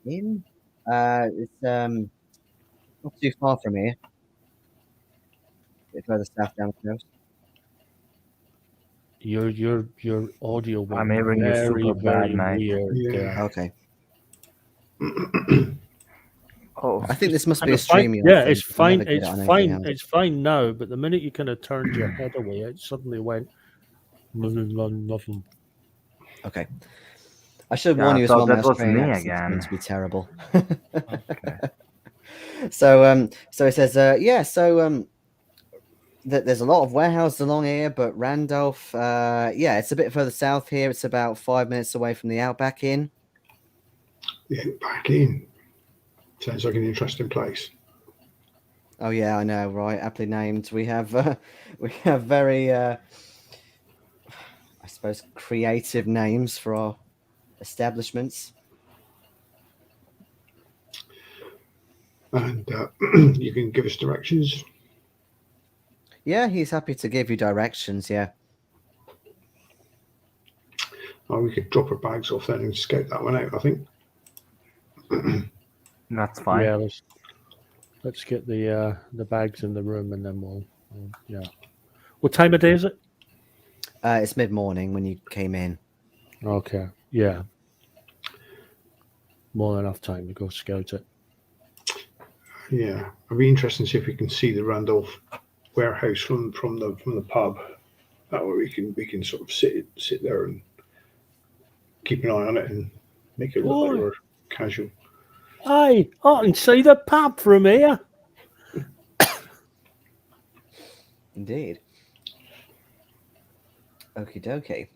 Inn. It's not too far from here. A bit further south down the coast. Your audio went I'm hearing you very, super bad, very mate. weird Yeah. there. Okay. Oh, I think this must be And a it's fine. streamy. Yeah, thing. it's You can fine. never get It's it on anything fine. else. It's fine now. But the minute you kind of turned your head away, it suddenly went nothing. Okay. I should Yeah, warn I you as thought well. that My was Australian me accent's again. going to be terrible. okay. So he says, yeah. So there's a lot of warehouses along here, but Randolph, yeah, it's a bit further south here. It's about 5 minutes away from the Outback Inn. The Outback Inn. Sounds like an interesting place. Oh yeah, I know, right? Aptly named. We have very, I suppose, creative names for our establishments. And you can give us directions. Yeah, he's happy to give you directions. Yeah. Oh, we could drop our bags off then and scout that one out, I think. That's fine. Yeah, let's get the bags in the room, and then we'll yeah. What time of day is it? It's mid-morning when you came in. Okay, yeah, more than enough time to go scout it. Yeah, it'd be interesting to see if we can see the Randolph warehouse from the pub. That way we can sort of sit there and keep an eye on it and make it look like we're casual. Aye, I can see the pub from here. Indeed. Okie dokie.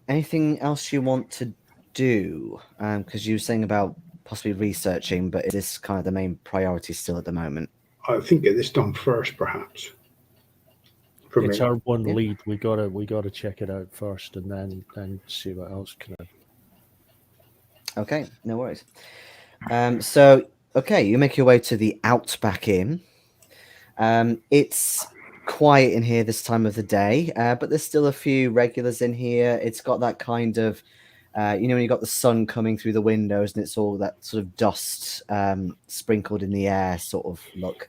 Anything else you want to do? Because you were saying about possibly researching, but is this kind of the main priority still at the moment? I think get this done first, perhaps. For It's me. our one Yeah. lead. We gotta check it out first, and then see what else can. Okay, no worries. So, okay, you make your way to the Outback Inn. It's quiet in here this time of the day, but there's still a few regulars in here. It's got that kind of, when you got the sun coming through the windows and it's all that sort of dust sprinkled in the air sort of look.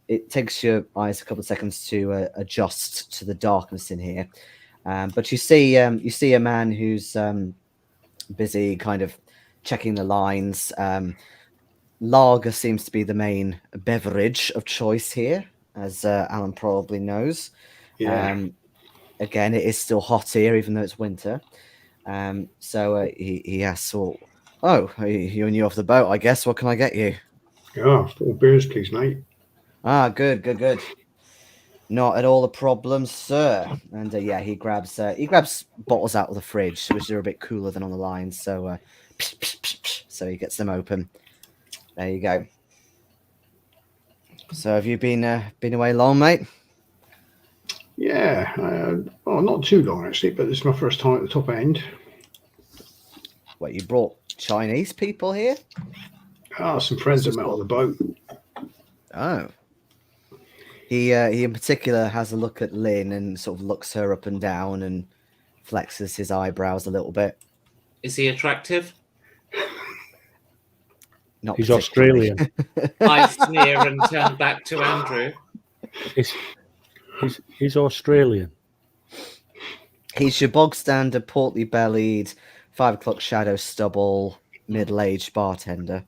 It takes your eyes a couple of seconds to adjust to the darkness in here. But you see a man who's busy kind of checking the lines. Lager seems to be the main beverage of choice here, as Alan probably knows. Yeah. Again, it is still hot here, even though it's winter. So he asks, "Oh, you're new off the boat, I guess. What can I get you?" Yeah, 4 beers, please, mate. Ah, good. Not at all a problem, sir. And yeah, he grabs bottles out of the fridge, which are a bit cooler than on the line. So so he gets them open. There you go. So have you been away long, mate? Yeah, well, not too long actually, but this is my first time at the top end. What, you brought Chinese people here? Some friends I met on the boat. Oh. He in particular has a look at Lynn and sort of looks her up and down and flexes his eyebrows a little bit. Is he attractive? Not He's particularly. Australian. I sneer and turn back to Andrew. He's Australian. He's your bog standard, portly bellied, 5 o'clock shadow stubble, middle-aged bartender.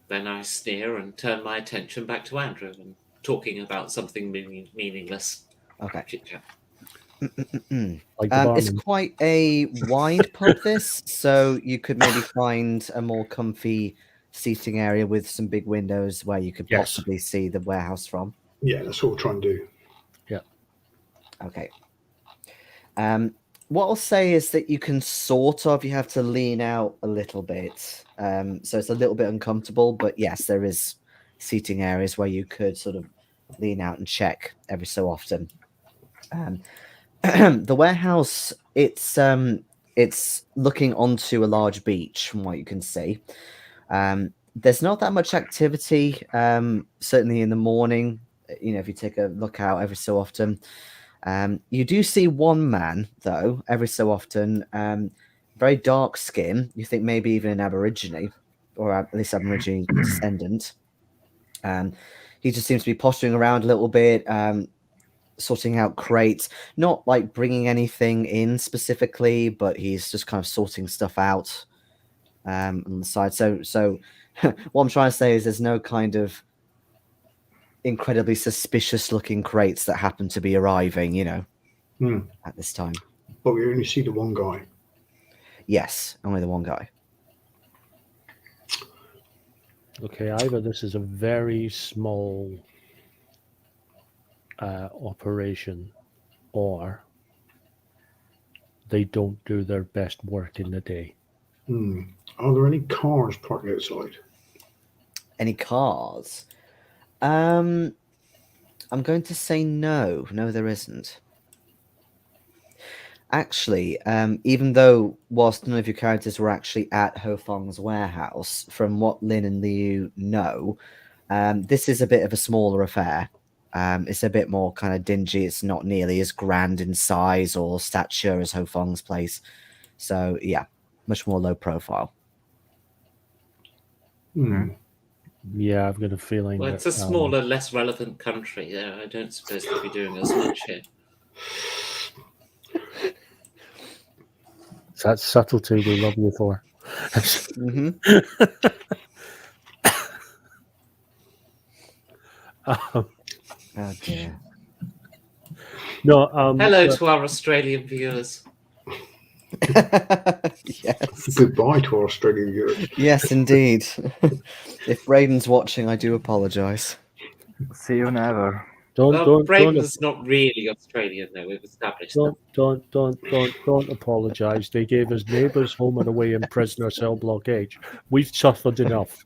Then I sneer and turn my attention back to Andrew and talking about something meaningless. Okay. Chit-chat. Like the It's barman. quite a wide pub, this, so you could maybe find a more comfy seating area with some big windows where you could Yes. possibly see the warehouse from. Yeah, that's what we'll try and do. Okay. what I'll say is that you can you have to lean out a little bit. So it's a little bit uncomfortable, but yes, there is seating areas where you could sort of lean out and check every so often. The warehouse, it's looking onto a large beach from what you can see. There's not that much activity, certainly in the morning. If you take a look out every so often. You do see one man, though, every so often, very dark skin. You think maybe even an Aborigine, or at least Aborigine descendant. He just seems to be posturing around a little bit, sorting out crates, not like bringing anything in specifically, but he's just kind of sorting stuff out on the side. So what I'm trying to say is there's no kind of incredibly suspicious looking crates that happen to be arriving, at this time. But we only see the one guy. Yes, only the one guy. Okay, either this is a very small operation, or they don't do their best work in the day. Are there any cars parked outside? Any cars? I'm going to say no. No, there isn't. Actually, even though whilst none of your characters were actually at Ho Fong's warehouse, from what Lin and Liu know, this is a bit of a smaller affair. It's a bit more kind of dingy. It's not nearly as grand in size or stature as Ho Fong's place. So, yeah, much more low profile. Yeah, I've got a feeling. Well, it's a smaller, less relevant country. I don't suppose they'll be doing as much here. That's subtlety we love you for. Mm-hmm. Oh dear. No. Hello to our Australian viewers. Yes. Goodbye to our Australian viewers. Yes, indeed. If Brayden's watching, I do apologise. See you never. Braden's not really Australian, though. We've established that. Don't apologise. They gave us neighbours, home and away, and prisoner cell block H. We've suffered enough.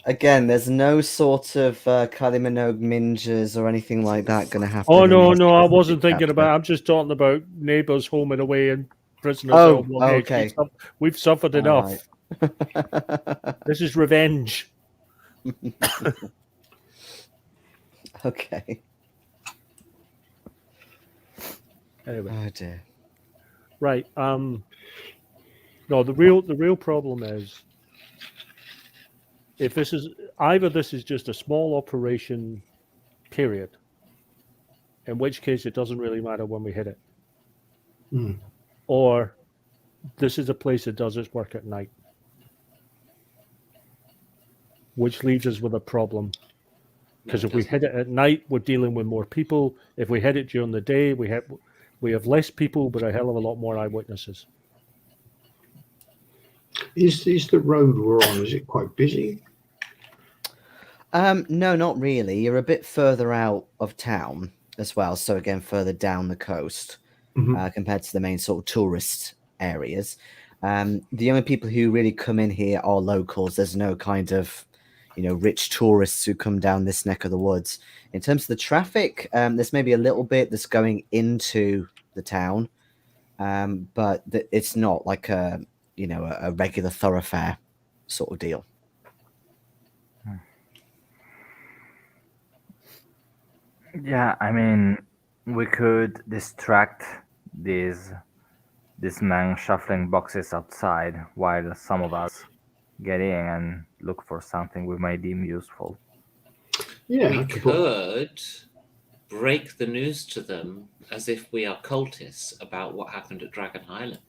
Again, there's no sort of Kylie Minogue minges or anything like that going to happen. Oh no, I wasn't thinking about. I'm just talking about neighbours, home and away, and prisoner cell block H. Okay. We've suffered enough. Right. This is revenge. Okay. Anyway. Oh dear. Right. No, the real problem is, if this is just a small operation, period, in which case it doesn't really matter when we hit it, or this is a place that does its work at night, which leaves us with a problem. Because if we hit it at night, we're dealing with more people. If we hit it during the day, we have less people, but a hell of a lot more eyewitnesses. Is the road we're on, is it quite busy? No, not really. You're a bit further out of town as well. So again, further down the coast compared to the main sort of tourist areas. The only people who really come in here are locals. There's no kind of rich tourists who come down this neck of the woods. In terms of the traffic, there's maybe a little bit that's going into the town, but it's not like a regular thoroughfare sort of deal. Yeah, I mean, we could distract these men shuffling boxes outside while some of us get in and look for something we may deem useful. Yeah, we could break the news to them as if we are cultists about what happened at Dragon Island.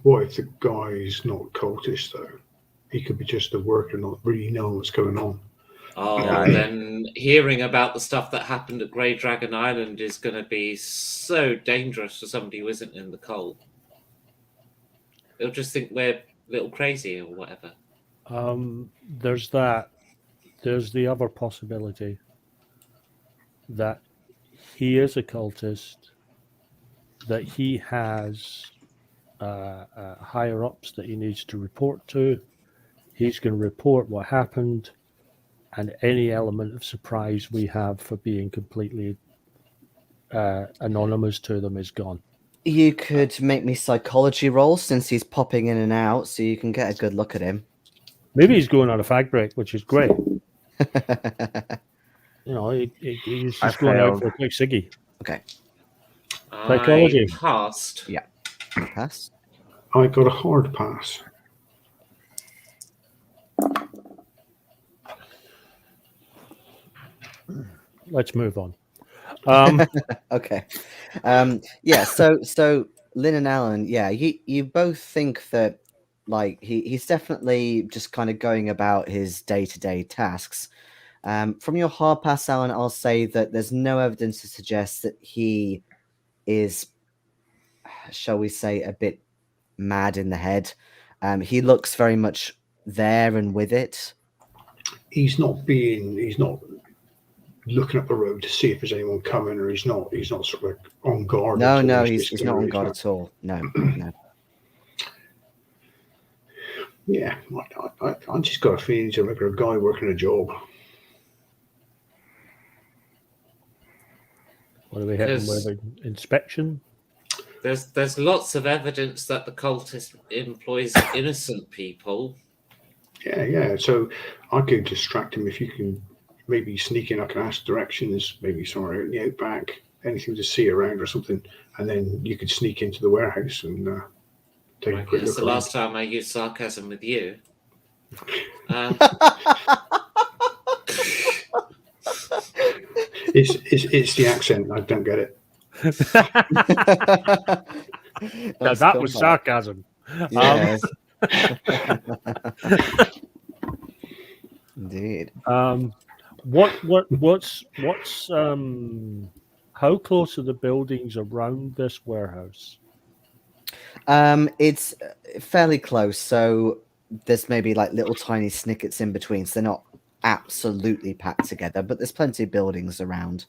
What if the guy's not cultist, though? He could be just a worker, not really know what's going on. Oh, then hearing about the stuff that happened at Grey Dragon Island is going to be so dangerous for somebody who isn't in the cult. They'll just think we're a little crazy or whatever. There's that. There's the other possibility that he is a cultist, that he has higher ups that he needs to report to. He's going to report what happened, and any element of surprise we have for being completely anonymous to them is gone. You could make me psychology roll since he's popping in and out, so you can get a good look at him. Maybe he's going on a fag break, which is great. You know, he's just going out for a quick ciggy. Okay. Psychology. I passed. Yeah. Pass. I got a hard pass. Let's move on. Okay. Yeah. So Lynn and Alan, yeah, you both think that like he's definitely just kind of going about his day-to-day tasks. From your hard pass, Alan, I'll say that there's no evidence to suggest that he is, shall we say, a bit mad in the head. He looks very much there and with it. He's not looking up the road to see if there's anyone coming, or he's not sort of like on guard. No, he's not on guard at all. No. Yeah, I just got a feeling he's a regular guy working a job. What are we having with an inspection? There's lots of evidence that the cultist employs innocent people. Yeah. So I could distract him if you can maybe sneak in. I can ask directions, maybe somewhere in the outback, anything to see around or something, and then you could sneak into the warehouse and take a quick look. That's the last time I used sarcasm with you. It's the accent. I don't get it. Now, that was sarcasm. Yes. Indeed. What's how close are the buildings around this warehouse? It's fairly close, so there's maybe like little tiny snippets in between, so they're not absolutely packed together, but there's plenty of buildings around.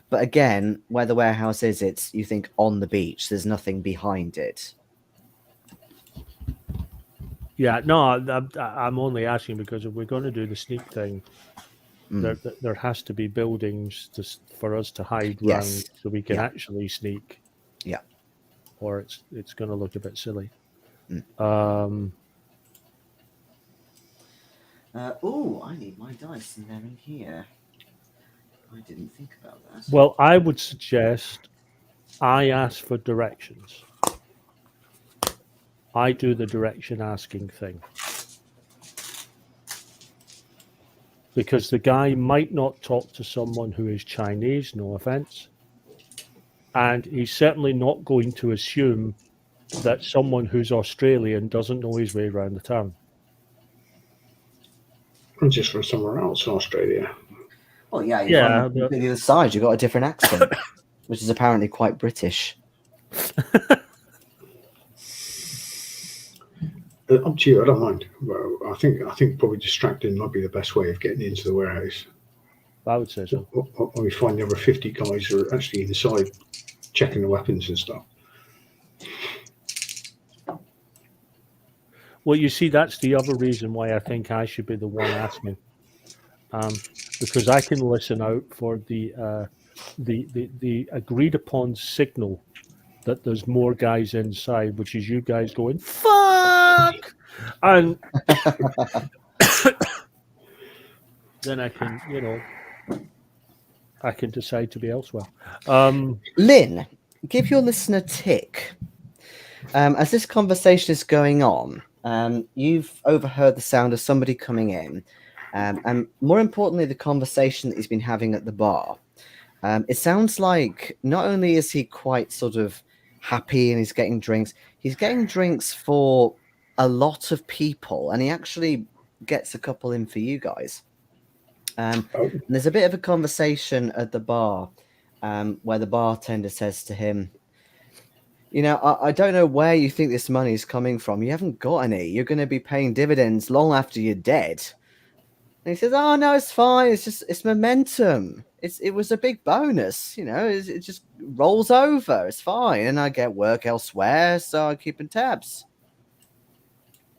But again, where the warehouse is, it's, you think, on the beach. There's nothing behind it. Yeah, no, I'm only asking because if we're going to do the sneak thing, there has to be buildings for us to hide around so we can actually sneak. Yeah. Or it's going to look a bit silly. I need my dice, and they're in here. I didn't think about that. Well, I would suggest I ask for directions. I do the direction asking thing. Because the guy might not talk to someone who is Chinese, no offense. And he's certainly not going to assume that someone who's Australian doesn't know his way around the town. I'm just from somewhere else in Australia. Well, you're on the other side. You've got a different accent, which is apparently quite British. Up to you. I don't mind. Well, I think probably distracting might be the best way of getting into the warehouse. I would say so. When we find the other 50 guys who are actually inside checking the weapons and stuff. Well, you see, that's the other reason why I think I should be the one asking, because I can listen out for the agreed upon signal that there's more guys inside, which is you guys going fuck, and then I can, I can decide to be elsewhere. Lynn, give your listener a tick. As this conversation is going on, you've overheard the sound of somebody coming in, and more importantly, the conversation that he's been having at the bar. It sounds like not only is he quite sort of happy and he's getting drinks for a lot of people, and he actually gets a couple in for you guys. And there's a bit of a conversation at the bar where the bartender says to him, I don't know where you think this money is coming from. You haven't got any. You're going to be paying dividends long after you're dead. And he says, oh, no, it's fine. It's momentum. it was a big bonus, you know. It just rolls over. It's fine, and I get work elsewhere, so I keep in tabs.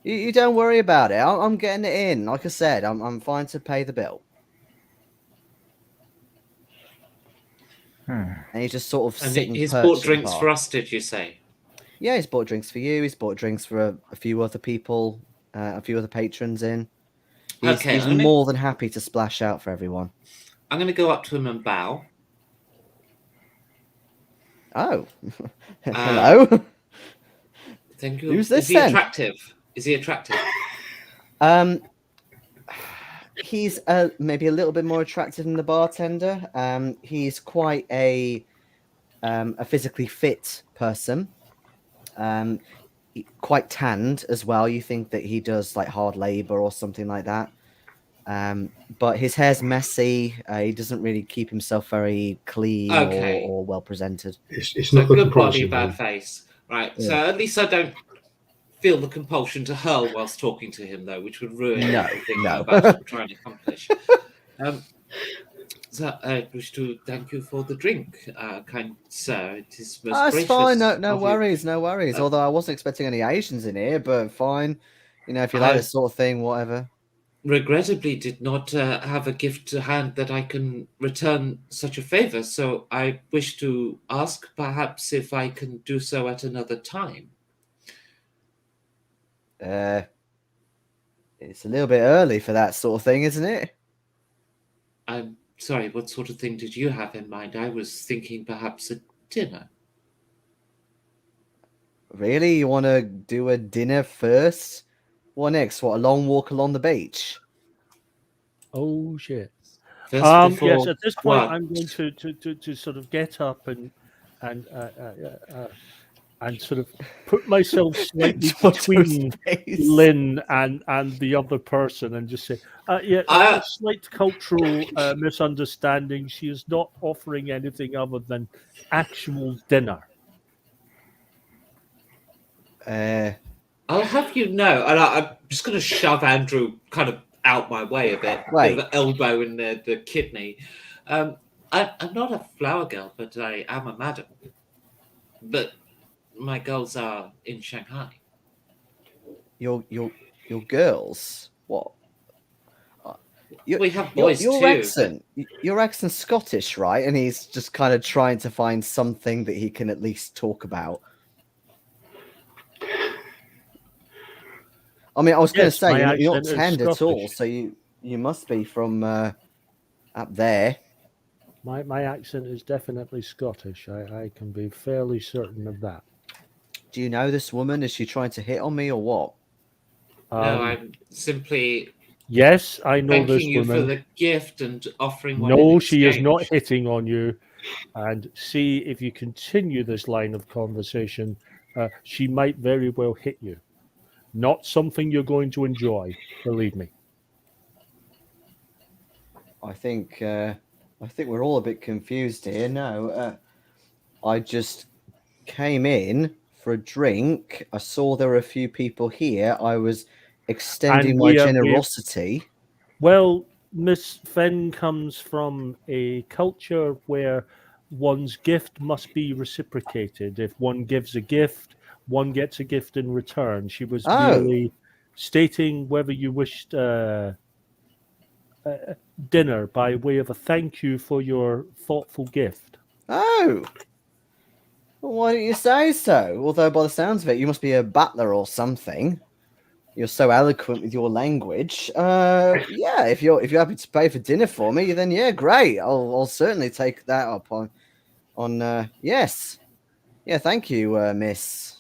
You don't worry about it. I'm getting it in. Like I said, I'm fine to pay the bill. And he's just sort of And sitting. he's bought drinks for us, did you say? Yeah, he's bought drinks for you. He's bought drinks for a few other people, a few other patrons in. He's more than happy to splash out for everyone. I'm going to go up to him and bow. Oh, hello. Thank you. Who's this? Is he attractive? Is he attractive? He's maybe a little bit more attractive than the bartender. He's quite a physically fit person. Quite tanned as well. You think that he does like hard labor or something like that. But his hair's messy. He doesn't really keep himself very clean or well presented. It's so not good body, bad face. Right. Yeah. So at least I don't feel the compulsion to hurl whilst talking to him, though, which would ruin everything I'm about to try and accomplish. So I wish to thank you for the drink, kind sir. It is most gracious. It's fine. No worries. No worries. Although I wasn't expecting any Asians in here, but fine. You know, if you like this sort of thing, whatever. Regrettably did not have a gift to hand that I can return such a favor, so I wish to ask perhaps if I can do so at another time. It's a little bit early for that sort of thing, isn't it? I'm sorry, what sort of thing did you have in mind? I was thinking perhaps a dinner. Really? You want to do a dinner first? What next? What, a long walk along the beach? Oh, shit. Yes, at this point, I'm going to sort of get up and sort of put myself slightly between Lynn and the other person and just say, a slight cultural misunderstanding. She is not offering anything other than actual dinner. I'll have you know, and I'm just going to shove Andrew kind of out my way a bit, bit of an elbow in the kidney. I'm not a flower girl, but I am a madam. But my girls are in Shanghai. Your girls? What? We have boys too. Your accent's Scottish, right? And he's just kind of trying to find something that he can at least talk about. I mean, I was going to say, you're not tanned at all, so you must be from up there. My accent is definitely Scottish. I can be fairly certain of that. Do you know this woman? Is she trying to hit on me or what? No, I'm simply... Yes, I know this woman. Thanking you for the gift and offering one. No, she is not hitting on you. And see, if you continue this line of conversation, she might very well hit you. Not something you're going to enjoy, believe me. I think we're all a bit confused here. No, I just came in for a drink. I saw there were a few people here. I was extending my generosity. Well, Miss Fen comes from a culture where one's gift must be reciprocated. If one gives a gift, one gets a gift in return. She was merely stating whether you wished dinner by way of a thank you for your thoughtful gift. Oh. Well, why don't you say so? Although by the sounds of it, you must be a butler or something. You're so eloquent with your language. Yeah, if you're happy to pay for dinner for me, then yeah, great. I'll certainly take that up on yes. Yeah, thank you, Miss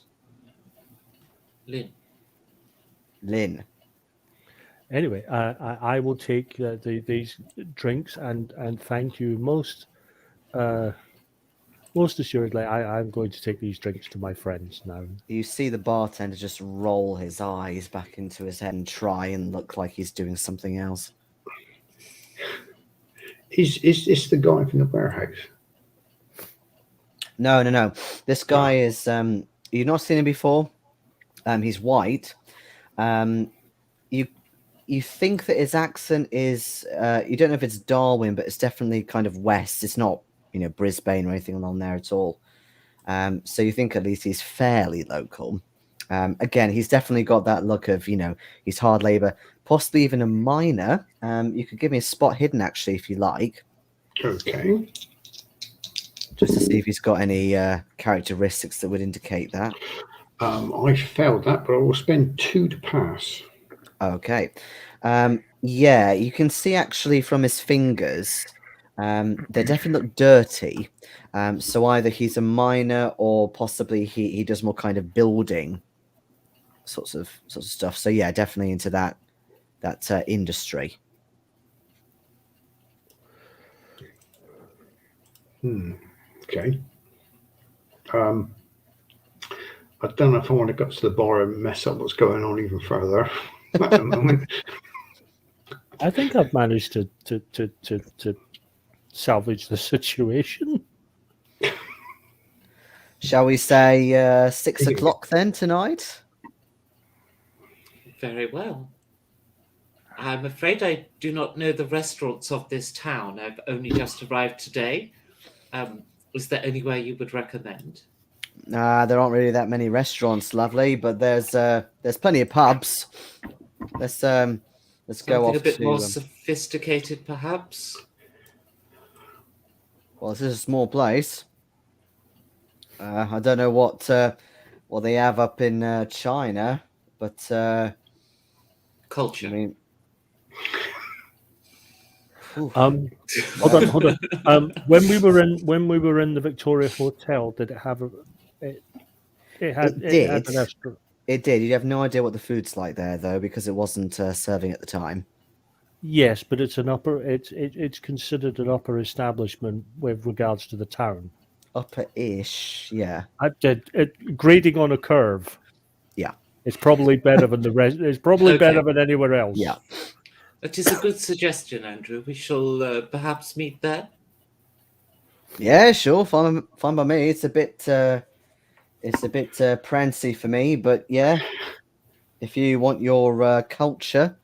Lynn. Anyway, I will take these drinks and thank you most assuredly. I'm going to take these drinks to my friends now. You see the bartender just roll his eyes back into his head and try and look like he's doing something else. Is this the guy from the warehouse? No. This guy is you've not seen him before. He's white. you think that his accent is you don't know if it's Darwin, but it's definitely kind of west. It's not, Brisbane or anything along there at all. So you think at least he's fairly local. Again, he's definitely got that look of, he's hard labor, possibly even a miner. You could give me a spot hidden, actually, if you like. Okay. Just to see if he's got any characteristics that would indicate that. I failed that, but I will spend 2 to pass. Okay. Yeah, you can see actually from his fingers, they definitely look dirty. So either he's a miner or possibly he does more kind of building sorts of stuff. So yeah, definitely into that industry. Okay. I don't know if I want to go to the bar and mess up what's going on even further at the moment. I think I've managed to salvage the situation. Shall we say 6 o'clock then tonight? Very well. I'm afraid I do not know the restaurants of this town. I've only just arrived today. Is there anywhere you would recommend? There aren't really that many restaurants, lovely, but there's plenty of pubs. Let's go Something off a bit to. more sophisticated, perhaps? Well, this is a small place. I don't know what they have up in China, but Culture. I mean, oof. Hold on. When we were in the Victoria Hotel, did it have it had a restaurant? It did. You have no idea what the food's like there, though, because it wasn't serving at the time. Yes, but it's an upper. It's considered an upper establishment with regards to the town. Upper-ish, yeah. I did it grading on a curve. Yeah, it's probably better than the rest. It's probably Okay. better than anywhere else. yeah. That is a good suggestion, Andrew. We shall perhaps meet there. Yeah, sure. Fine by me. It's a bit prancy for me, but yeah. If you want your culture,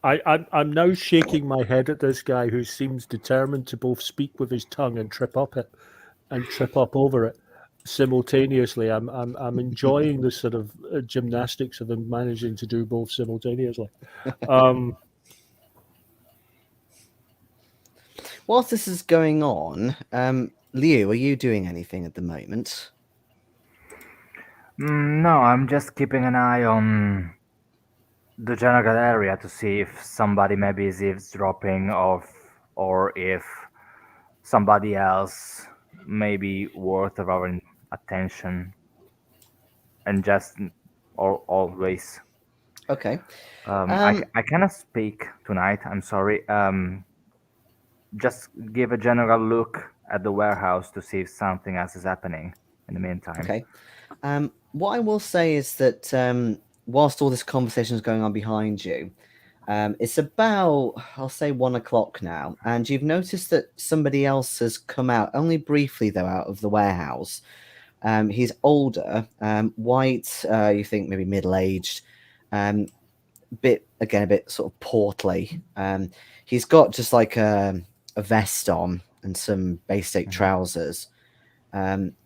I'm now shaking my head at this guy who seems determined to both speak with his tongue and trip up over it simultaneously. I'm enjoying the sort of gymnastics of him managing to do both simultaneously. Whilst this is going on, Liu, are you doing anything at the moment? No, I'm just keeping an eye on the general area to see if somebody maybe is eavesdropping or if somebody else may be worth of our attention, and just always. Okay. I cannot speak tonight. I'm sorry. Just give a general look at the warehouse to see if something else is happening in the meantime. Okay. What I will say is that whilst all this conversation is going on behind you, it's about, I'll say 1 o'clock now, and you've noticed that somebody else has come out, only briefly though, out of the warehouse. He's older, white, you think maybe middle-aged, a bit sort of portly. He's got just like a vest on and some basic trousers.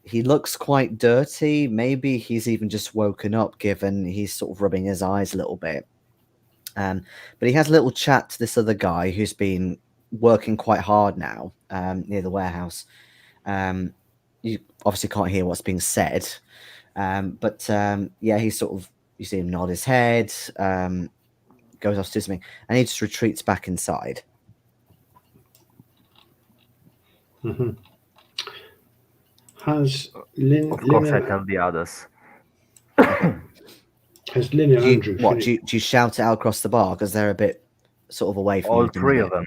He looks quite dirty. Maybe he's even just woken up, given he's sort of rubbing his eyes a little bit. But he has a little chat to this other guy who's been working quite hard now near the warehouse. You obviously can't hear what's being said, but yeah, he sort of, you see him nod his head, goes off to do something, and he just retreats back inside. Mm-hmm. Has Lynn? Of course, Lynn I tell the others. Has Lynn and Andrew? Do you shout it out across the bar because they're a bit sort of away from all you at the three minute? of them?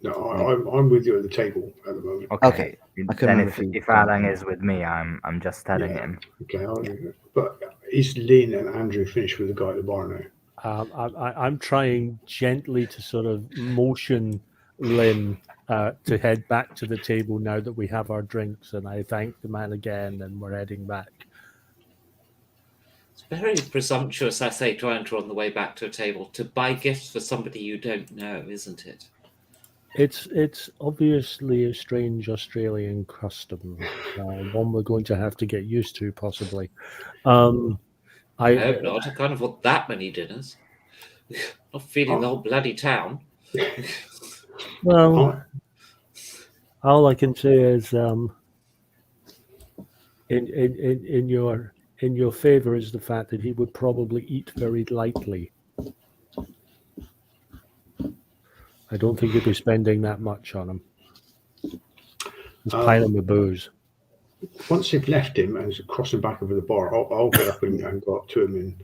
No, I'm with you at the table at the moment. Okay. Then if Alan is with me, I'm just telling him. Okay, but is Lynn and Andrew finished with the guy at the bar now? I'm trying gently to sort of motion Lynn to head back to the table now that we have our drinks, and I thank the man again, and we're heading back. It's very presumptuous, I say, to enter on the way back to a table to buy gifts for somebody you don't know, isn't it? It's obviously a strange Australian custom, one we're going to have to get used to, possibly. I hope not. I can't afford that many dinners. Not feeding the whole bloody town. Well, all I can say is, in your favor is the fact that he would probably eat very lightly. I don't think you'd be spending that much on him. He's piling with booze. Once they've left him and crossing back over the bar, I'll get up and go up to him, and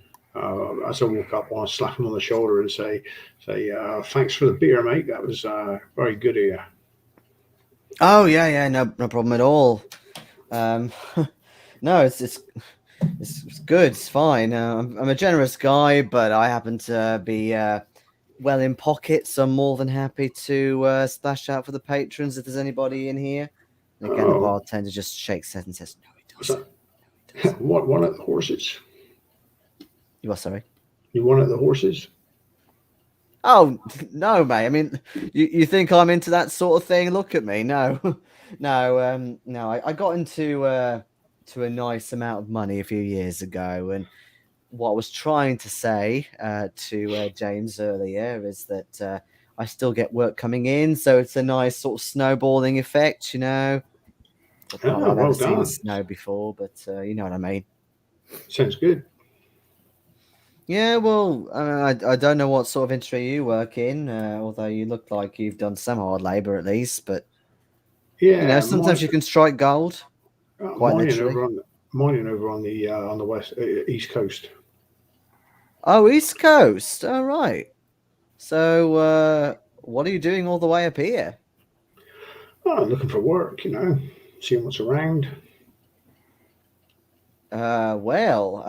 as I walk up, I'll slap him on the shoulder and say, thanks for the beer, mate. That was very good of you. Oh yeah, no problem at all. No, it's good. It's fine. I'm a generous guy, but I happen to be well in pocket, so I'm more than happy to splash out for the patrons if there's anybody in here. And again, the bartender just shakes his head and says, "No, he doesn't." What, one of the horses? You what? Sorry. You one of the horses? Oh no, mate. I mean, you think I'm into that sort of thing? Look at me. No, no. I got into to a nice amount of money a few years ago, and what I was trying to say to James earlier is that I still get work coming in, so it's a nice sort of snowballing effect, you know. I've never seen snow before, but you know what I mean. Sounds good. Yeah, well, I don't know what sort of industry you work in, although you look like you've done some hard labor at least. But yeah, you know, sometimes you can strike gold. Quite literally. Mining over on the west east coast. Oh, East Coast. All right. So, what are you doing all the way up here? Oh, looking for work, you know, seeing what's around. Well,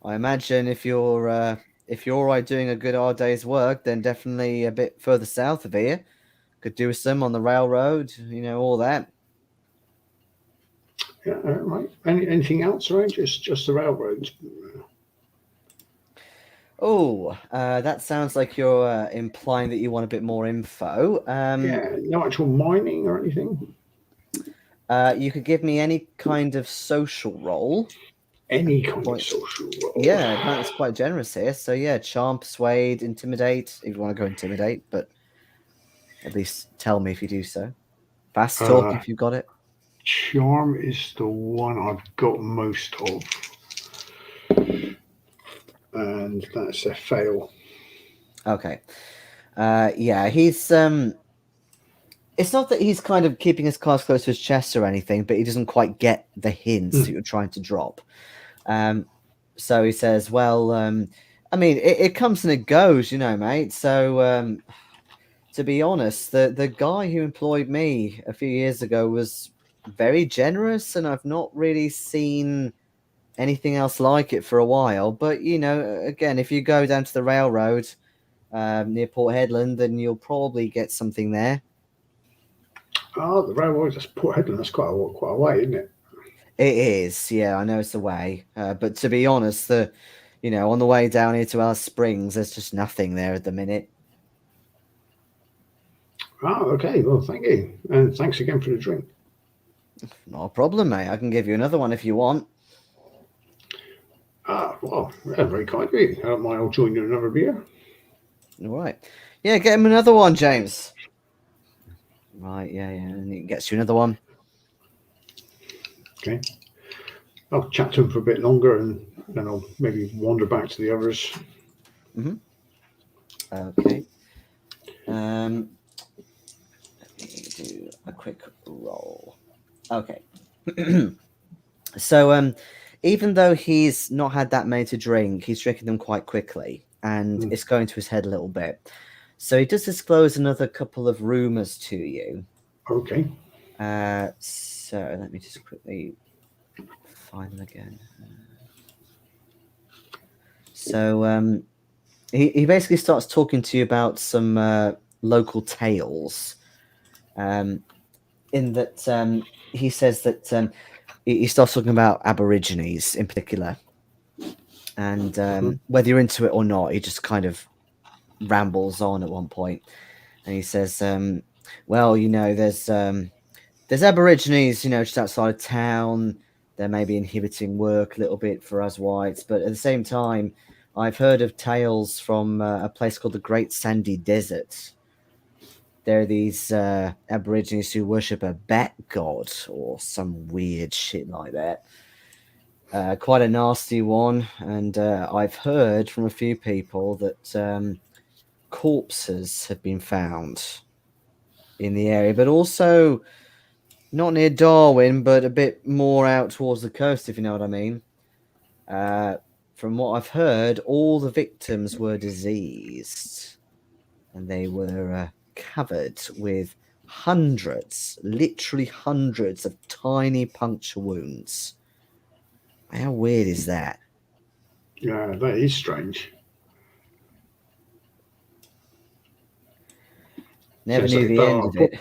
I imagine if you're all right doing a good hard day's work, then definitely a bit further south of here. Could do some on the railroad, you know, all that. Yeah, right. Anything else around? Just the railroads. Oh, that sounds like you're implying that you want a bit more info. Yeah, no actual mining or anything. You could give me any kind of social role. Any kind of social role. Yeah, that's quite generous here. So yeah, charm, persuade, intimidate. If you want to go intimidate, but at least tell me if you do so. Fast talk if you got it. Charm is the one I've got most of. And that's a fail. Okay. Yeah, he's it's not that he's kind of keeping his cards close to his chest or anything, but he doesn't quite get the hints that you're trying to drop. So he says, well, I mean, it comes and it goes, you know, mate. So to be honest, the guy who employed me a few years ago was very generous, and I've not really seen anything else like it for a while. But, you know, again, if you go down to the railroad near Port Hedland, then you'll probably get something there. Oh, the railroad, that's Port Hedland. That's quite a way, isn't it? It is, yeah, I know it's a way. But to be honest, on the way down here to Alice Springs, there's just nothing there at the minute. Oh, okay. Well, thank you. And thanks again for the drink. Not a problem, mate. I can give you another one if you want. Well, yeah, very kind of you. I don't mind. I'll join you in another beer. All right. Yeah, get him another one, James. Right, yeah. And he gets you another one. Okay. I'll chat to him for a bit longer, and then I'll maybe wander back to the others. Mm-hmm. Okay. Let me do a quick roll. Okay. So, even though he's not had that many to drink, he's drinking them quite quickly, and it's going to his head a little bit. So he does disclose another couple of rumors to you. Okay. So let me just quickly find them again. So he basically starts talking to you about some local tales. In that he says that he starts talking about Aborigines in particular, And whether you're into it or not, he just kind of rambles on at one point, and he says, well, there's Aborigines, just outside of town. They may be inhibiting work a little bit for us whites, but at the same time, I've heard of tales from a place called the Great Sandy Desert. There are these Aborigines who worship a bat god or some weird shit like that. Quite a nasty one, and I've heard from a few people that corpses have been found in the area, but also not near Darwin, but a bit more out towards the coast, if you know what I mean. From what I've heard, all the victims were diseased, and they were covered with literally hundreds of tiny puncture wounds. How weird is that? Yeah, that is strange. Never knew the end of it.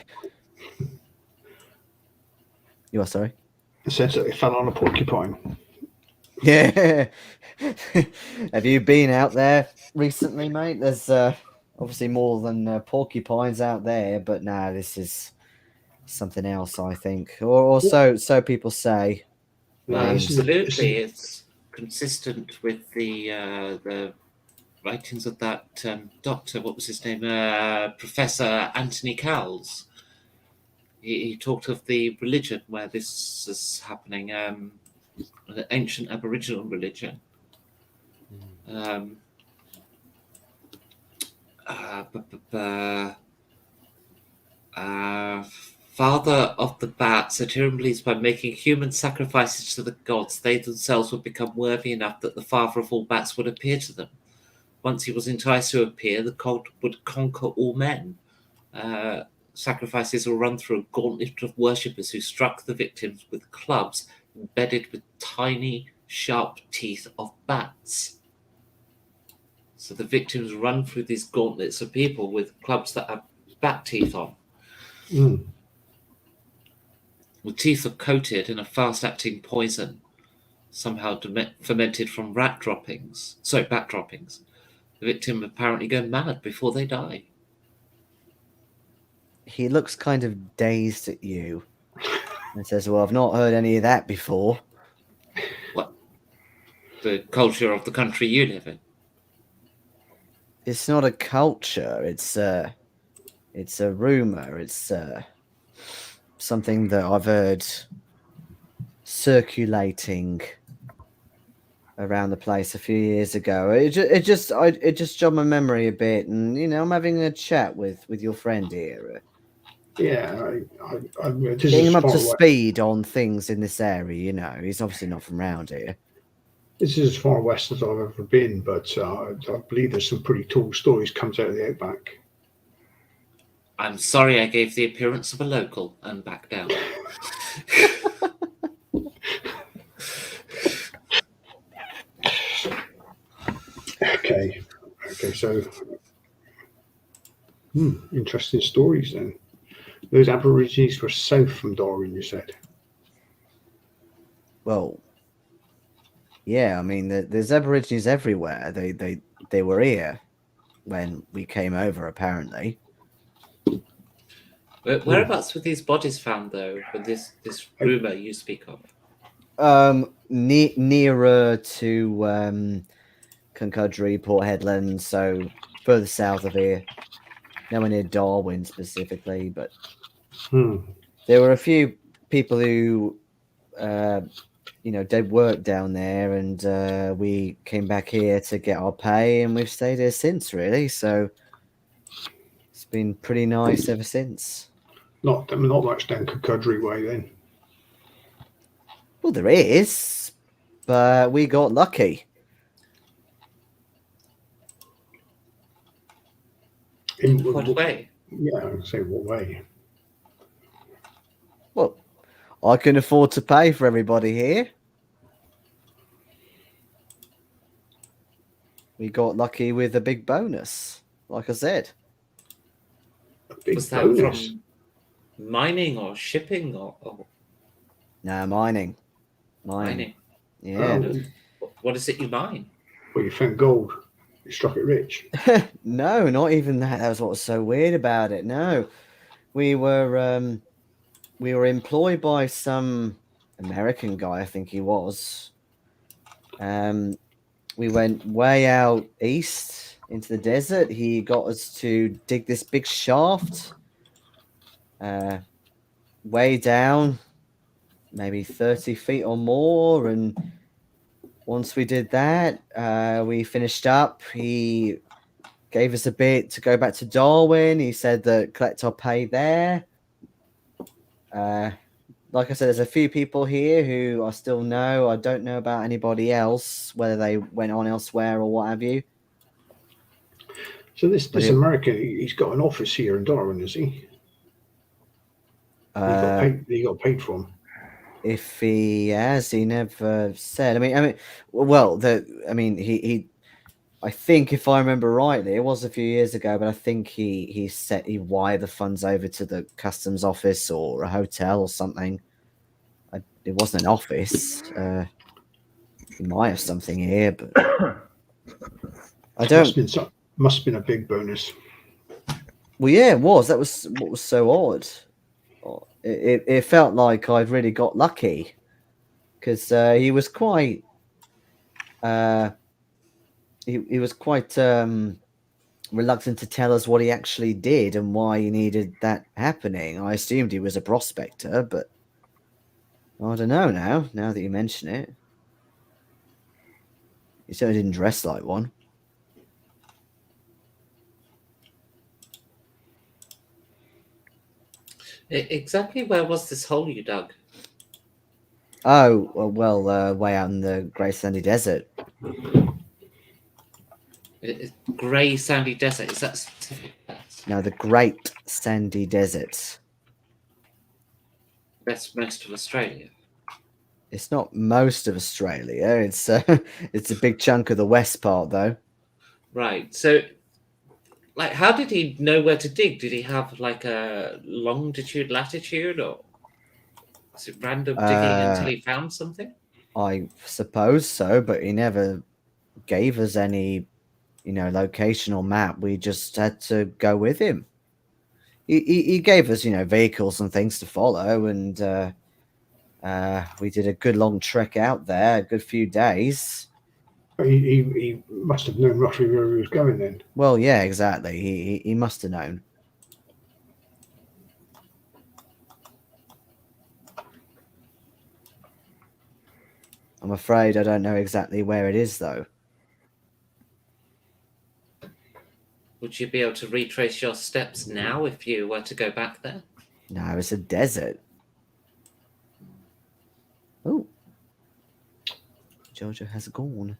You are sorry? It says that it fell on a porcupine. Yeah. Have you been out there recently, mate? There's obviously more than porcupines out there, but no, this is something else, I think, or so people say. Absolutely, it's consistent with the writings of that doctor. What was his name? Professor Anthony Cowles. He talked of the religion where this is happening, an ancient Aboriginal religion. Father of the Bat Saturn believes by making human sacrifices to the gods, they themselves would become worthy enough that the father of all bats would appear to them. Once he was enticed to appear, the cult would conquer all men. Sacrifices were run through a gauntlet of worshippers who struck the victims with clubs embedded with tiny, sharp teeth of bats. So the victims run through these gauntlets of people with clubs that have bat teeth on. Mm. The teeth are coated in a fast-acting poison, somehow fermented from bat droppings. The victim apparently go mad before they die. He looks kind of dazed at you and says, well, I've not heard any of that before. What? The culture of the country you live in? It's not a culture. It's a rumor. It's something that I've heard circulating around the place a few years ago. It just jogged my memory a bit, and I'm having a chat with your friend here. Yeah, getting him up to speed on things in this area. He's obviously not from around here. This is as far west as I've ever been, but I believe there's some pretty tall stories comes out of the outback. I'm sorry I gave the appearance of a local and back down. Okay, so interesting stories then. Those Aborigines were south from Darwin, you said? Well, yeah, I mean, there's Aborigines everywhere. They were here when we came over, apparently. Whereabouts were these bodies found, though, with this rumour you speak of? Nearer to Concudry, Port Hedland, so further south of here. Nowhere near Darwin specifically, but there were a few people who, did work down there, and we came back here to get our pay, and we've stayed here since, really. So it's been pretty nice ever since. Not much down Concudry way then. Well, there is, but we got lucky. In what way? Yeah, I would say what way. Well, I can afford to pay for everybody here. We got lucky with a big bonus, like I said. A big Was that bonus? from mining or shipping or... No, mining. Mining. Yeah. What is it you mine? Well, you found gold. You struck it rich. No, not even that. That was what was so weird about it. No, we were employed by some American guy, I think he was. We went way out east into the desert. He got us to dig this big shaft, way down, maybe 30 feet or more. And once we did that, we finished up. He gave us a bit to go back to Darwin. He said that collect our pay there. Like I said, there's a few people here who I still know. I don't know about anybody else, whether they went on elsewhere or what have you. So this American, he's got an office here in Darwin, is he? He got paid for him. If he has, he never said. He. I think if I remember rightly, it was a few years ago, but I think he wired the funds over to the customs office or a hotel or something. It wasn't an office. He might have something here, but I don't. Must have been a big bonus. Well, yeah, it was. That was what was so odd. It felt like I'd really got lucky because he was quite. He was quite reluctant to tell us what he actually did and why he needed that happening. I assumed he was a prospector, but I don't know now that you mention it. He certainly didn't dress like one. Exactly where was this hole you dug? Oh, well, way out in the Grey Sandy Desert. Grey Sandy Desert, is that specific? No, the Great Sandy Desert. That's most of Australia. It's not most of Australia. It's it's a big chunk of the west part, though. Right. So, like, how did he know where to dig? Did he have like a longitude, latitude, or was it random digging until he found something? I suppose so, but he never gave us any, location or map. We just had to go with him. He gave us, vehicles and things to follow, and we did a good long trek out there, a good few days. He must have known roughly where he was going then. Well, yeah, exactly. He must have known. I'm afraid I don't know exactly where it is, though. Would you be able to retrace your steps now if you were to go back there? No, it's a desert. Oh. Giorgio has gone.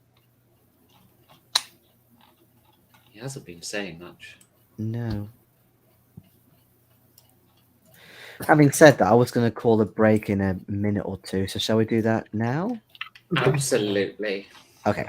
He hasn't been saying much. No. Having said that, I was going to call a break in a minute or two, so shall we do that now? Absolutely. Okay.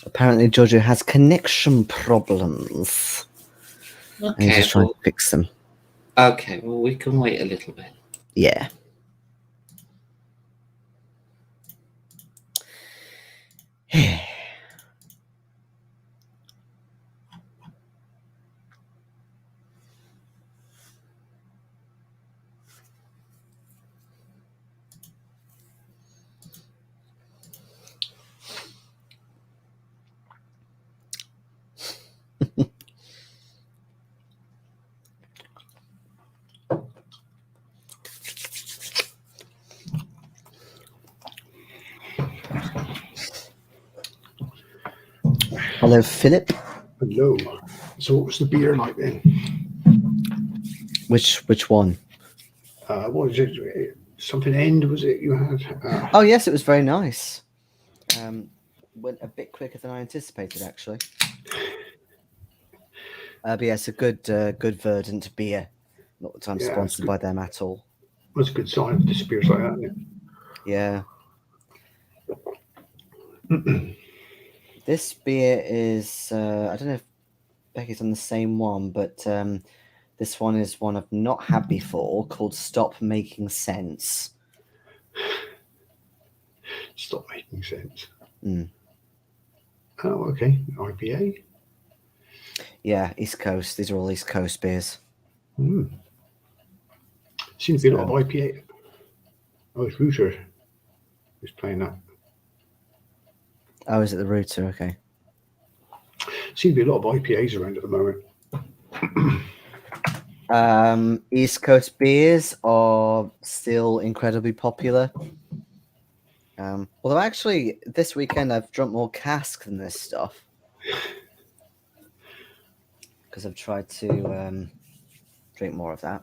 Apparently, Giorgio has connection problems. And he's Okay, just trying to fix them. okay, well, we can wait a little bit. Yeah. Hello, Philip. Hello. So what was the beer like then? Which one? What was it? Something end was it you had? Oh yes, it was very nice. Went a bit quicker than I anticipated, actually. But yeah, it's a good verdant beer. Not that I'm Yeah, sponsored by them at all. That's a good sign if this beer's like that, isn't it? Yeah. This beer is I don't know if Becky's on the same one, but this one is one I've not had before, called Stop Making Sense. Stop making sense. Mm. Oh, okay. IPA. Yeah, East Coast. These are all East Coast beers. Seems to be a lot of IPA. Oh, it's Router who's playing that. Oh, is it the Router? Okay. Seems to be a lot of IPAs around at the moment. East Coast beers are still incredibly popular. Although actually, this weekend I've drunk more cask than this stuff because I've tried to drink more of that.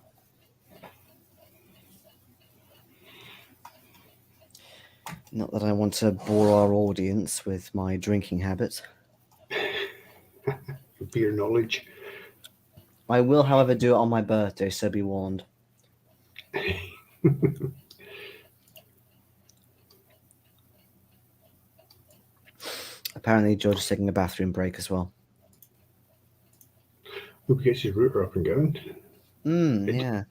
Not that I want to bore our audience with my drinking habits. Beer knowledge. I will, however, do it on my birthday, so be warned. Apparently, George is taking a bathroom break as well. Hope he gets his router up and going. Yeah.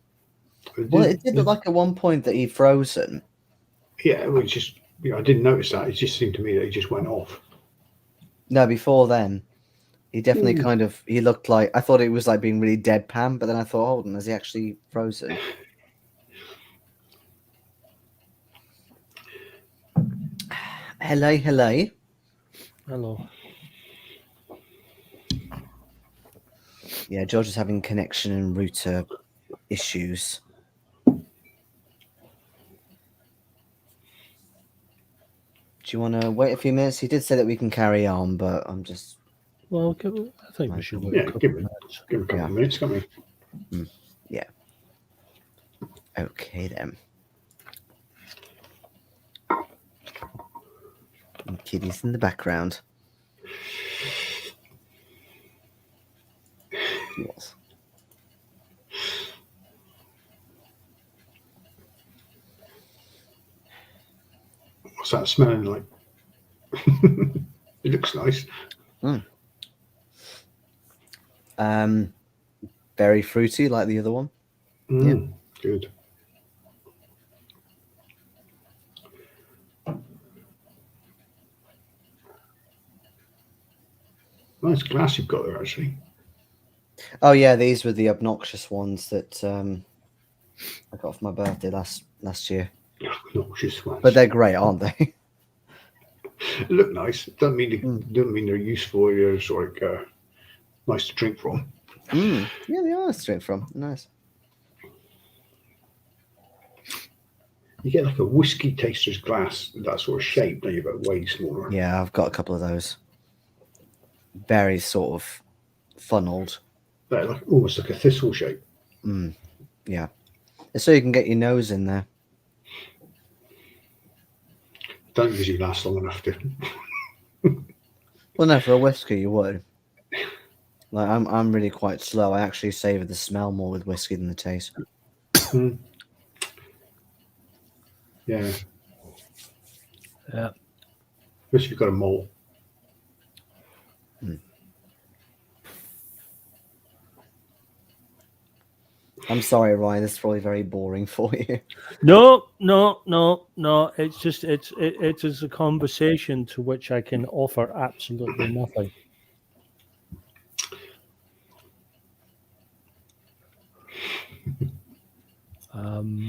Well, it did look like at one point that he'd frozen. Yeah, it was just, I didn't notice that. It just seemed to me that he just went off. No, before then, he definitely he looked like, I thought it was like being really deadpan, but then I thought, hold on, has he actually frozen? Hello. Hello. Yeah, George is having connection and router issues. Do you want to wait a few minutes? He did say that we can carry on, but I'm just... Well, I think we should wait a couple give of him minutes. a couple of minutes, can't we? Yeah. Okay, then. And kitties in the background. Yes. What's that smelling like? It looks nice. Very fruity, like the other one. Yeah. Good. Nice glass you've got there, actually. Oh yeah, these were the obnoxious ones that I got for my birthday last year. Obnoxious ones. But they're great, aren't they? They look nice. Doesn't mean they're useful. They're sort of nice to drink from. Yeah, they are nice to drink from. Nice. You get like a whiskey taster's glass, that sort of shape, don't you? But way smaller. Yeah, I've got a couple of those. Very sort of funneled. They're like almost like a thistle shape. Yeah. So you can get your nose in there. Don't usually last long enough to. Well, no, for a whiskey you would. Like I'm really quite slow. I actually savour the smell more with whiskey than the taste. Yeah. Yeah. Especially if you've got a mole. I'm sorry, Ryan. This is probably very boring for you. No. It's just it is a conversation to which I can offer absolutely nothing.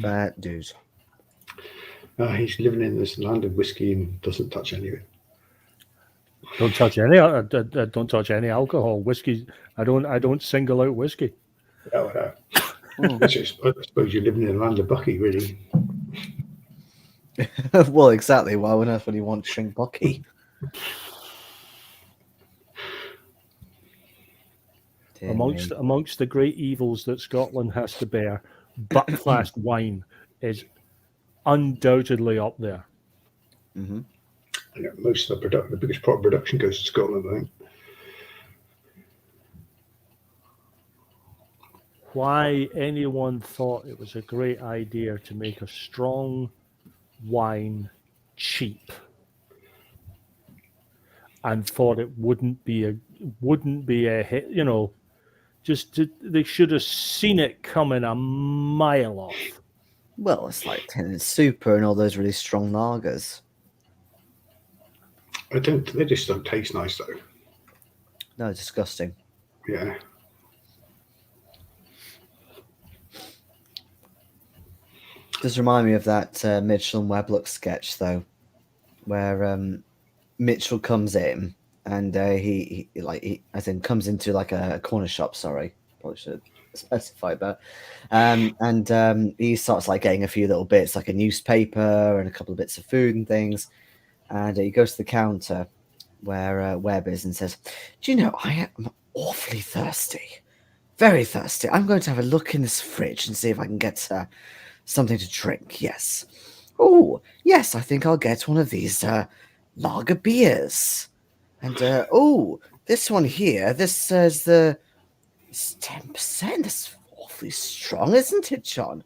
Fat dude. He's living in this land of whiskey and doesn't touch any of it. Don't touch any alcohol. Whiskey. I don't single out whiskey. Oh, I suppose you're living in the land of Bucky, really. Well, exactly. Why on earth would you want to drink Bucky? Amongst the great evils that Scotland has to bear, Buckfast wine is undoubtedly up there. Mm-hmm. I know most of the biggest part of production goes to Scotland, I think. Why anyone thought it was a great idea to make a strong wine cheap and thought it wouldn't be a hit, they should have seen it coming a mile off. Well, it's like Tennant Super and all those really strong lagers. They just don't taste nice, though. No, disgusting. Yeah. Does remind me of that Mitchell and Weblock sketch, though, where Mitchell comes in and he comes into like a corner shop. Sorry, probably should specify that. And he starts like getting a few little bits, like a newspaper and a couple of bits of food and things. And he goes to the counter where Webb is and says, "Do you know, I am awfully thirsty, very thirsty. I'm going to have a look in this fridge and see if I can get something to drink. Yes. Oh, yes, I think I'll get one of these lager beers. And, this one here, this says it's 10%. That's awfully strong, isn't it, John?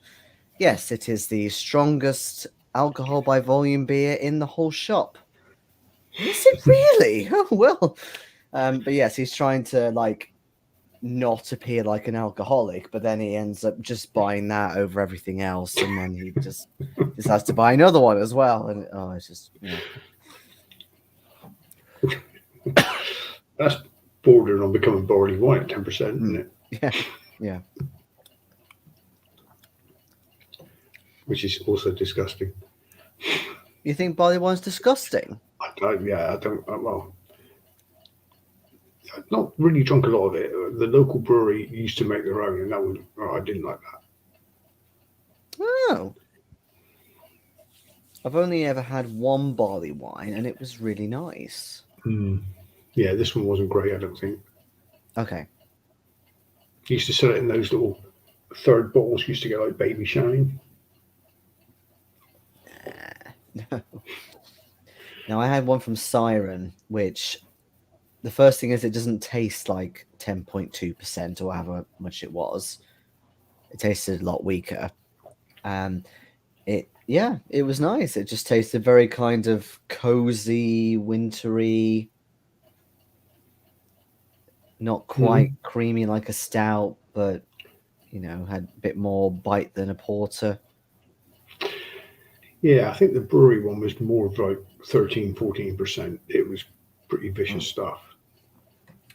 Yes, it is the strongest alcohol by volume beer in the whole shop. Is it really? Oh, well. But yes, he's trying to, not appear like an alcoholic, but then he ends up just buying that over everything else, and then he just decides to buy another one as well. And it's just, That's bordering on becoming barley wine at 10%, isn't it? Yeah. Which is also disgusting. You think barley wine's disgusting? I don't. Well, I've not really drunk a lot of it. The local brewery used to make their own, and that one, I didn't like that. Oh. I've only ever had one barley wine, and it was really nice. Yeah, this one wasn't great, I don't think. Okay. Used to sell it in those little third bottles. Used to get like baby shine. No. Now, I had one from Siren, which the first thing is it doesn't taste like 10.2% or however much it was. It tasted a lot weaker. It was nice. It just tasted very kind of cozy, wintry, not quite creamy like a stout, but had a bit more bite than a porter. Yeah, I think the brewery one was more of like 13, 14%. It was pretty vicious stuff.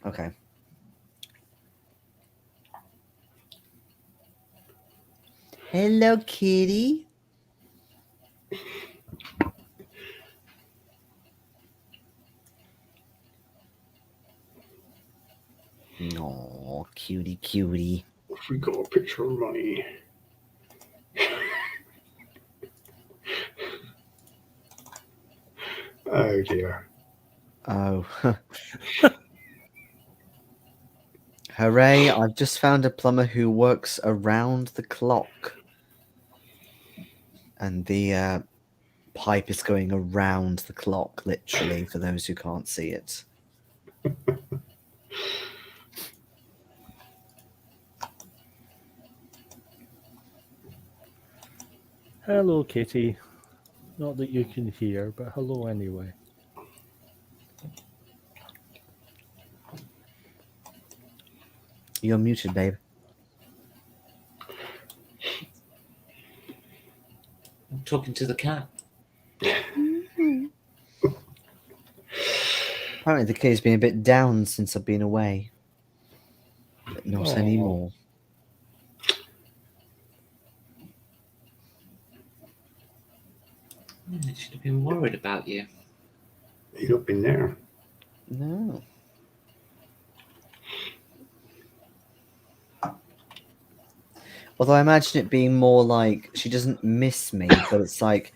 Okay. Hello, kitty. Oh, cutie. We got a picture of Ronnie. Oh dear. Oh. Hooray, I've just found a plumber who works around the clock. And the pipe is going around the clock, literally, for those who can't see it. Hello, kitty. Not that you can hear, but hello anyway. You're muted, babe. I'm talking to the cat. Apparently the kitty's been a bit down since I've been away. But not anymore. I should have been worried about you. You've not been there. No. Although I imagine it being more like she doesn't miss me, but it's like,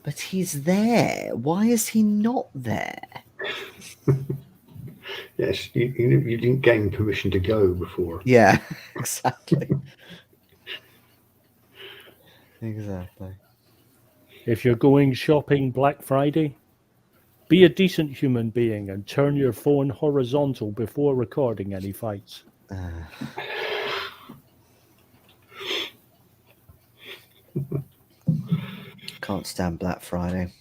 but he's there. Why is he not there? Yes, you didn't gain permission to go before. Yeah, exactly. Exactly. If you're going shopping Black Friday, be a decent human being and turn your phone horizontal before recording any fights. Can't stand Black Friday.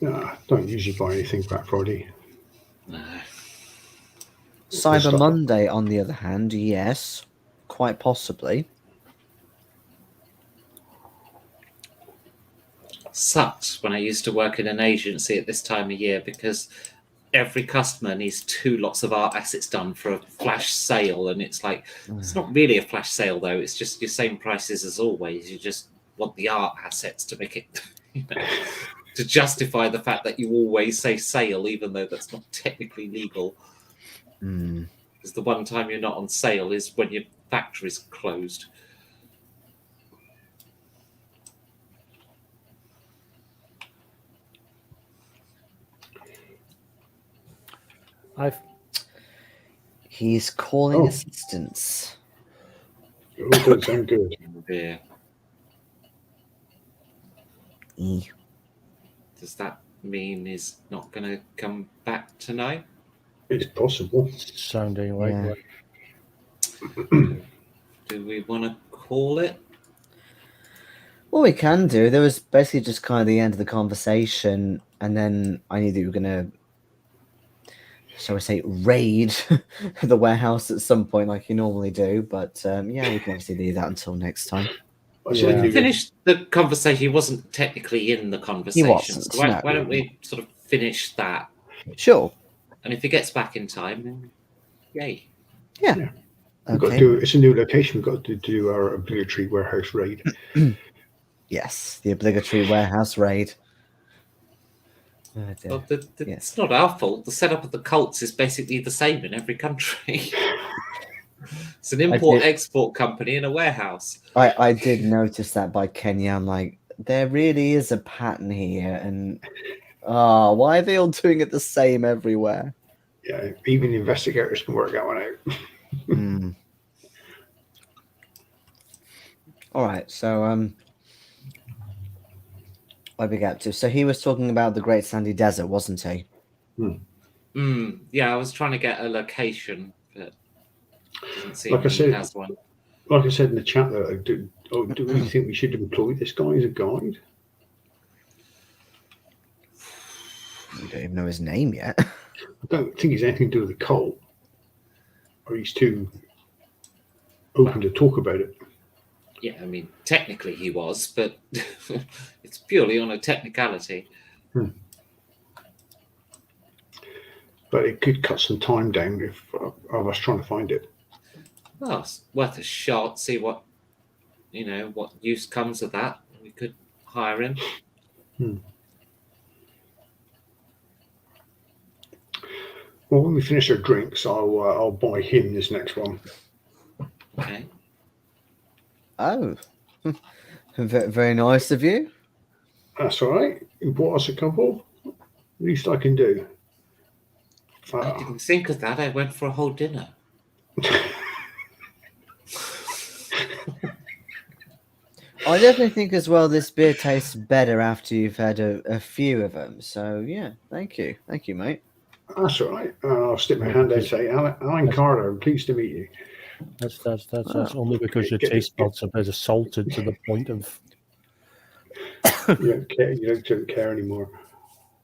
Don't usually buy anything Black Friday. No. Cyber Monday, on the other hand, yes, quite possibly. Sucks when I used to work in an agency at this time of year because every customer needs 2 lots of art assets done for a flash sale, and it's like it's not really a flash sale though. It's just your same prices as always. You just want the art assets to make it, to justify the fact that you always say sale, even though that's not technically legal. Because the one time you're not on sale is when your factory's closed. He's calling assistance. Oh, that sounds good. Yeah. Does that mean he's not going to come back tonight? It's possible. Sounding like Yeah. Do we want to call it? What we can do, there was basically just kind of the end of the conversation, and then I knew that you were going to, shall we say, raid the warehouse at some point like you normally do, but yeah, we can obviously do that until next time. Should we finish the conversation? He wasn't technically in the conversation. He wasn't, So why no. don't we sort of finish that? Sure. And if he gets back in time, then yay. Yeah. We've got to do, it's a new location. We've got to do our obligatory warehouse raid. Yes, the obligatory warehouse raid. Oh, dear. Well, it's not our fault. The setup of the cults is basically the same in every country. It's an import-export company in a warehouse. I did notice that by Kenya. I'm like, there really is a pattern here, and why are they all doing it the same everywhere? Yeah, even investigators can work that one out. All right, so what we get to? So he was talking about the Great Sandy Desert, wasn't he? Yeah, I was trying to get a location, but doesn't seem Like I said, he has one. Like I said in the chat, though, do we think we should employ this guy as a guide? We don't even know his name yet. I don't think he's anything to do with the cult, or he's too open to talk about it. Yeah, I mean, technically he was, but it's purely on a technicality. But it could cut some time down if of us trying to find it. Well, it's worth a shot. See what what use comes of that. We could hire him. Well, when we finish our drinks, I'll buy him this next one. Okay. Oh, very nice of you. That's all right. You bought us a couple. Least I can do. I didn't think of that. I went for a whole dinner. I definitely think as well this beer tastes better after you've had a few of them. So yeah, thank you, mate. That's all right. I'll stick my hand out and say, Alan Carter, I'm pleased to meet you. That's only because your taste buds are better salted to the point of. You don't care anymore.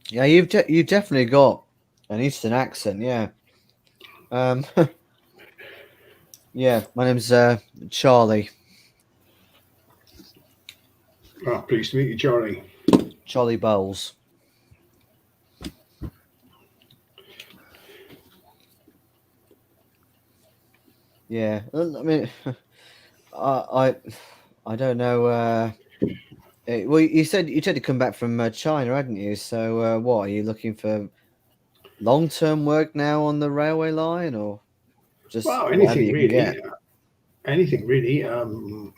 Yeah, you've definitely got An Eastern accent, yeah. Yeah, my name's Charlie. Pleased to meet you, Charlie. Charlie Bowles. Yeah, I mean, I don't know. Well, you said to come back from China, hadn't you? So, what are you looking for? Long-term work now on the railway line, or just Well, whatever anything you can really. get? Anything really.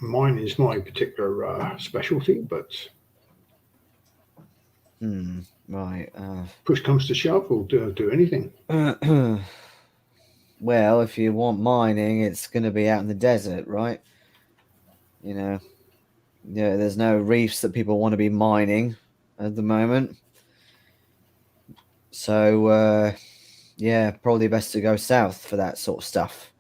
Mine is my particular specialty, but Right. push comes to shove, we'll do anything. Well, if you want mining, it's going to be out in the desert, right? You know, yeah, there's no reefs that people want to be mining at the moment. So, yeah, probably best to go south for that sort of stuff.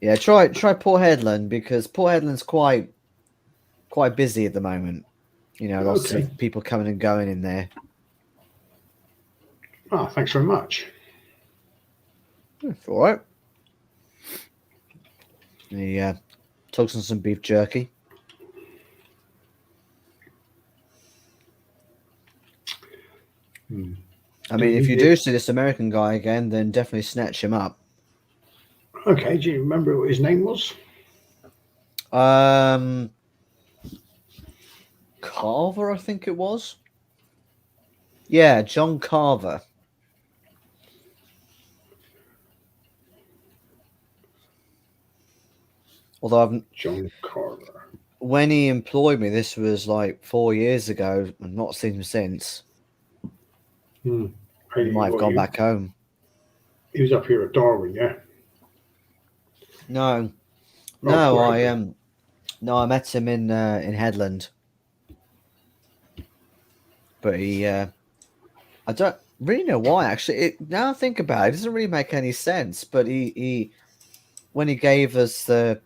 Yeah, try Port Hedland, because Port Hedland's quite busy at the moment. You know, lots Okay. of people coming and going in there. Thanks very much. All right. Yeah, toast on some beef jerky. I mean, if you do see this American guy again, then definitely snatch him up. Okay, do you remember what his name was? Carver, I think it was. Yeah, John Carver. Although John Carver. when he employed me, this was like 4 years ago. I've not seen him since. He might have gone back home. He was up here at Darwin, yeah. No, I met him in Headland, but he I don't really know why. Actually, now I think about it, it doesn't really make any sense. But he when he gave us the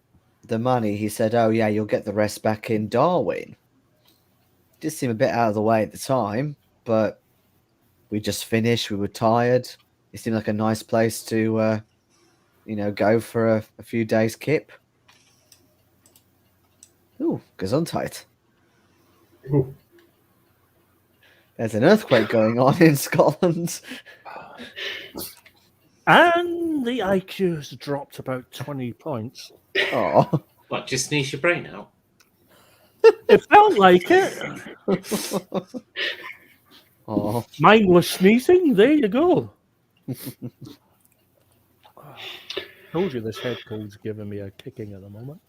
money, he said, "Oh yeah, you'll get the rest back in Darwin." Did seem a bit out of the way at the time, but we just finished. We were tired. It seemed like a nice place to go for a few days kip. Ooh, Gesundheit. Ooh. There's an earthquake going on in Scotland. And the IQ's dropped about 20 points. Oh. What, just sneeze your brain out? It felt like it. Oh. Mindless sneezing. There you go. Told you this head cold's giving me a kicking at the moment.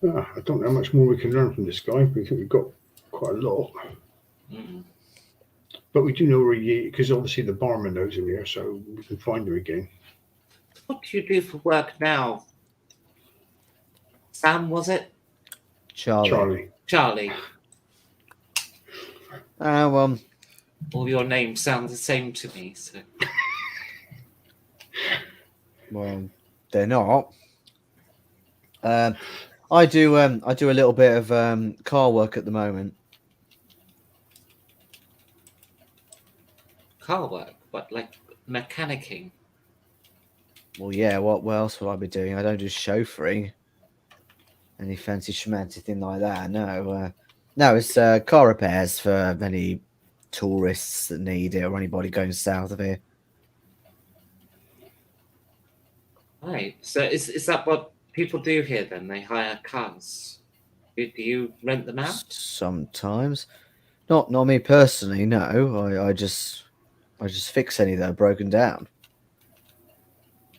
I don't know how much more we can learn from this guy. We think we've got quite a lot. But we do know where he is, because obviously the barman knows him here, so we can find him again. What do you do for work now? Sam, was it? Charlie. Well, all your names sound the same to me, so. Well, they're not. I do a little bit of car work at the moment. Car work? What, like mechanicking? Well, yeah, what else would I be doing? I don't do chauffeuring. Any fancy schmancy thing like that. No. No, it's car repairs for any tourists that need it or anybody going south of here. Right. So is that what people do here then? They hire cars? Do you rent them out? Sometimes. Not me personally, no. I just fix any that are broken down.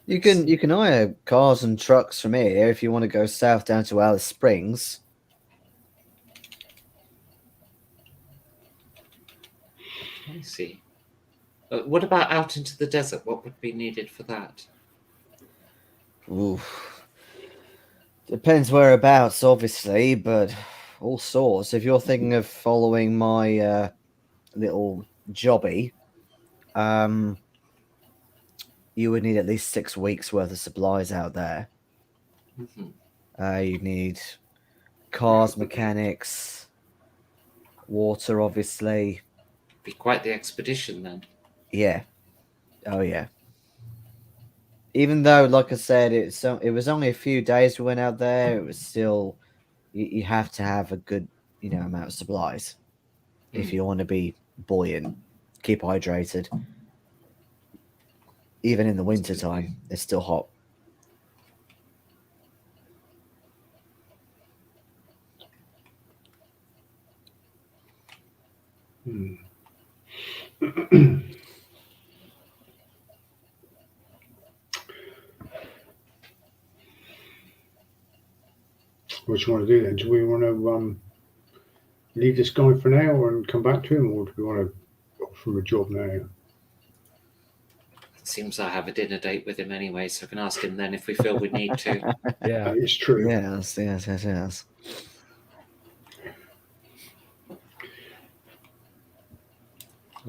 You can hire cars and trucks from here if you want to go south down to Alice Springs. I see. What about out into the desert? What would be needed for that? Ooh. Depends whereabouts, obviously, but all sorts. If you're thinking of following my little jobby, you would need at least 6 weeks worth of supplies out there. You need cars, mechanics, water, obviously. Be quite the expedition then. Yeah. Oh yeah. Even though, like I said, it was only a few days we went out there. It was still you have to have a good amount of supplies if you want to be buoyant, keep hydrated. Even in the winter time, it's still hot. What do you want to do then? Do we want to leave this guy for now and come back to him, or do we want to offer him a job now? It seems I have a dinner date with him anyway, so I can ask him then if we feel we need to. Yeah. It's true. Yes.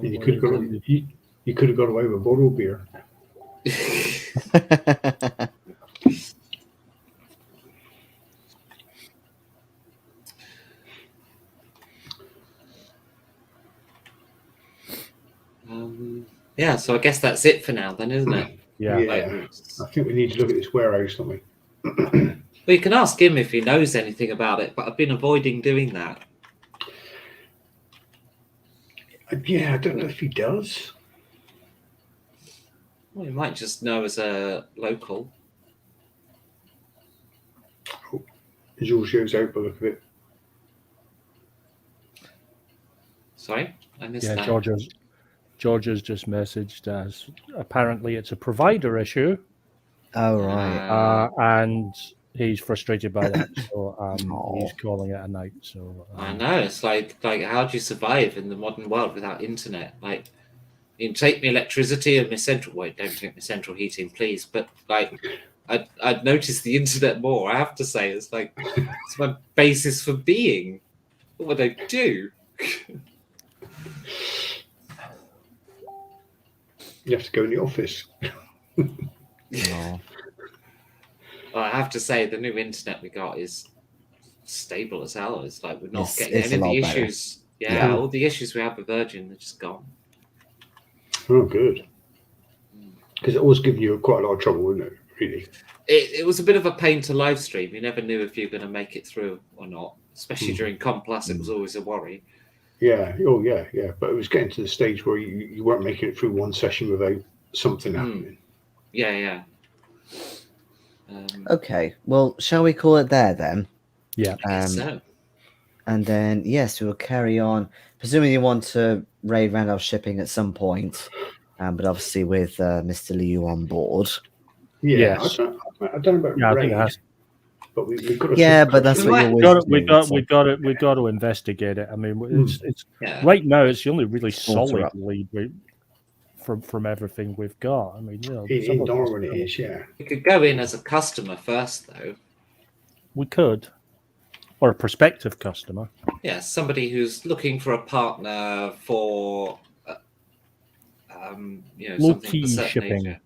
You could have got away with a bottle of beer. Yeah, so I guess that's it for now then, isn't it? Yeah. I think we need to look at this warehouse, don't we? Well, you can ask him if he knows anything about it, but I've been avoiding doing that. Yeah, I don't know if he does. Well, he might just know as a local. Giorgio's out by the look of it. Sorry, I missed Yeah, that. Giorgio's just messaged us. Apparently, it's a provider issue, Oh right. and he's frustrated by that, so he's calling it a night. So I know, it's like how do you survive in the modern world without internet? Like, you can take me electricity and my central. Wait, don't take me central heating, please. But like, I'd notice the internet more. I have to say, it's like it's my basis for being. What would I do? You have to go in the office. No. Well, I have to say, the new internet we got is stable as hell. It's like we're not getting it's any a of the lot better. issues. Yeah, all the issues we have with Virgin are just gone. Oh, good. Because it was giving you quite a lot of trouble, wasn't it? Really. It was a bit of a pain to live stream. You never knew if you were going to make it through or not. Especially during Com Plus, it was always a worry. Yeah. Oh, yeah. But it was getting to the stage where you weren't making it through one session without something happening. Yeah. Okay. Well, shall we call it there then? yeah, I guess so. And then yes, we'll carry on. Presumably, you want to raid Randolph shipping at some point, but obviously with Mr. Liu on board. Yeah. Yes. I don't know about I think raid, it has. but we've got to. Yeah, but that's We what you might- always We've got to investigate it. I mean, it's Yeah. right now it's the only really Sponsor solid up. lead from everything we've got. I mean, some In of Darwin, us- it is. Yeah. We could go in as a customer first, though. we could, or a prospective customer. Yeah, somebody who's looking for a partner for, something Low-key of a certain shipping. nature.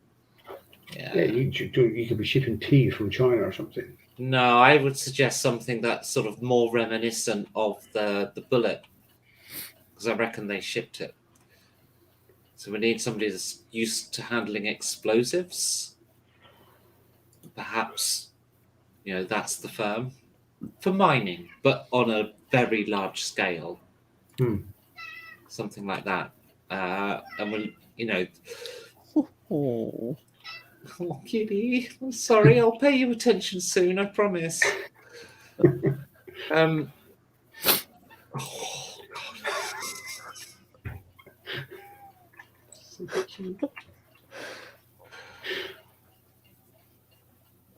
Yeah. You could be shipping tea from China or something. No, I would suggest something that's sort of more reminiscent of the bullet, because I reckon they shipped it. So we need somebody that's used to handling explosives. Perhaps, that's the firm for mining, but on a very large scale. Something like that. And we'll, Oh, kitty, I'm sorry. I'll pay you attention soon. I promise. Oh God. So cute.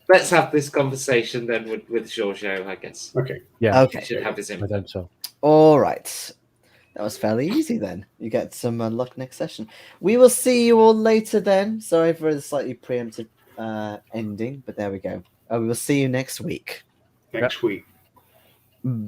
Let's have this conversation then with Giorgio, I guess. Okay. Yeah, He Okay. should have his I input. think so. All right. That was fairly easy then. You get some luck next session. We will see you all later then. Sorry for the slightly preemptive ending, but there we go. We will see you next week. Next week.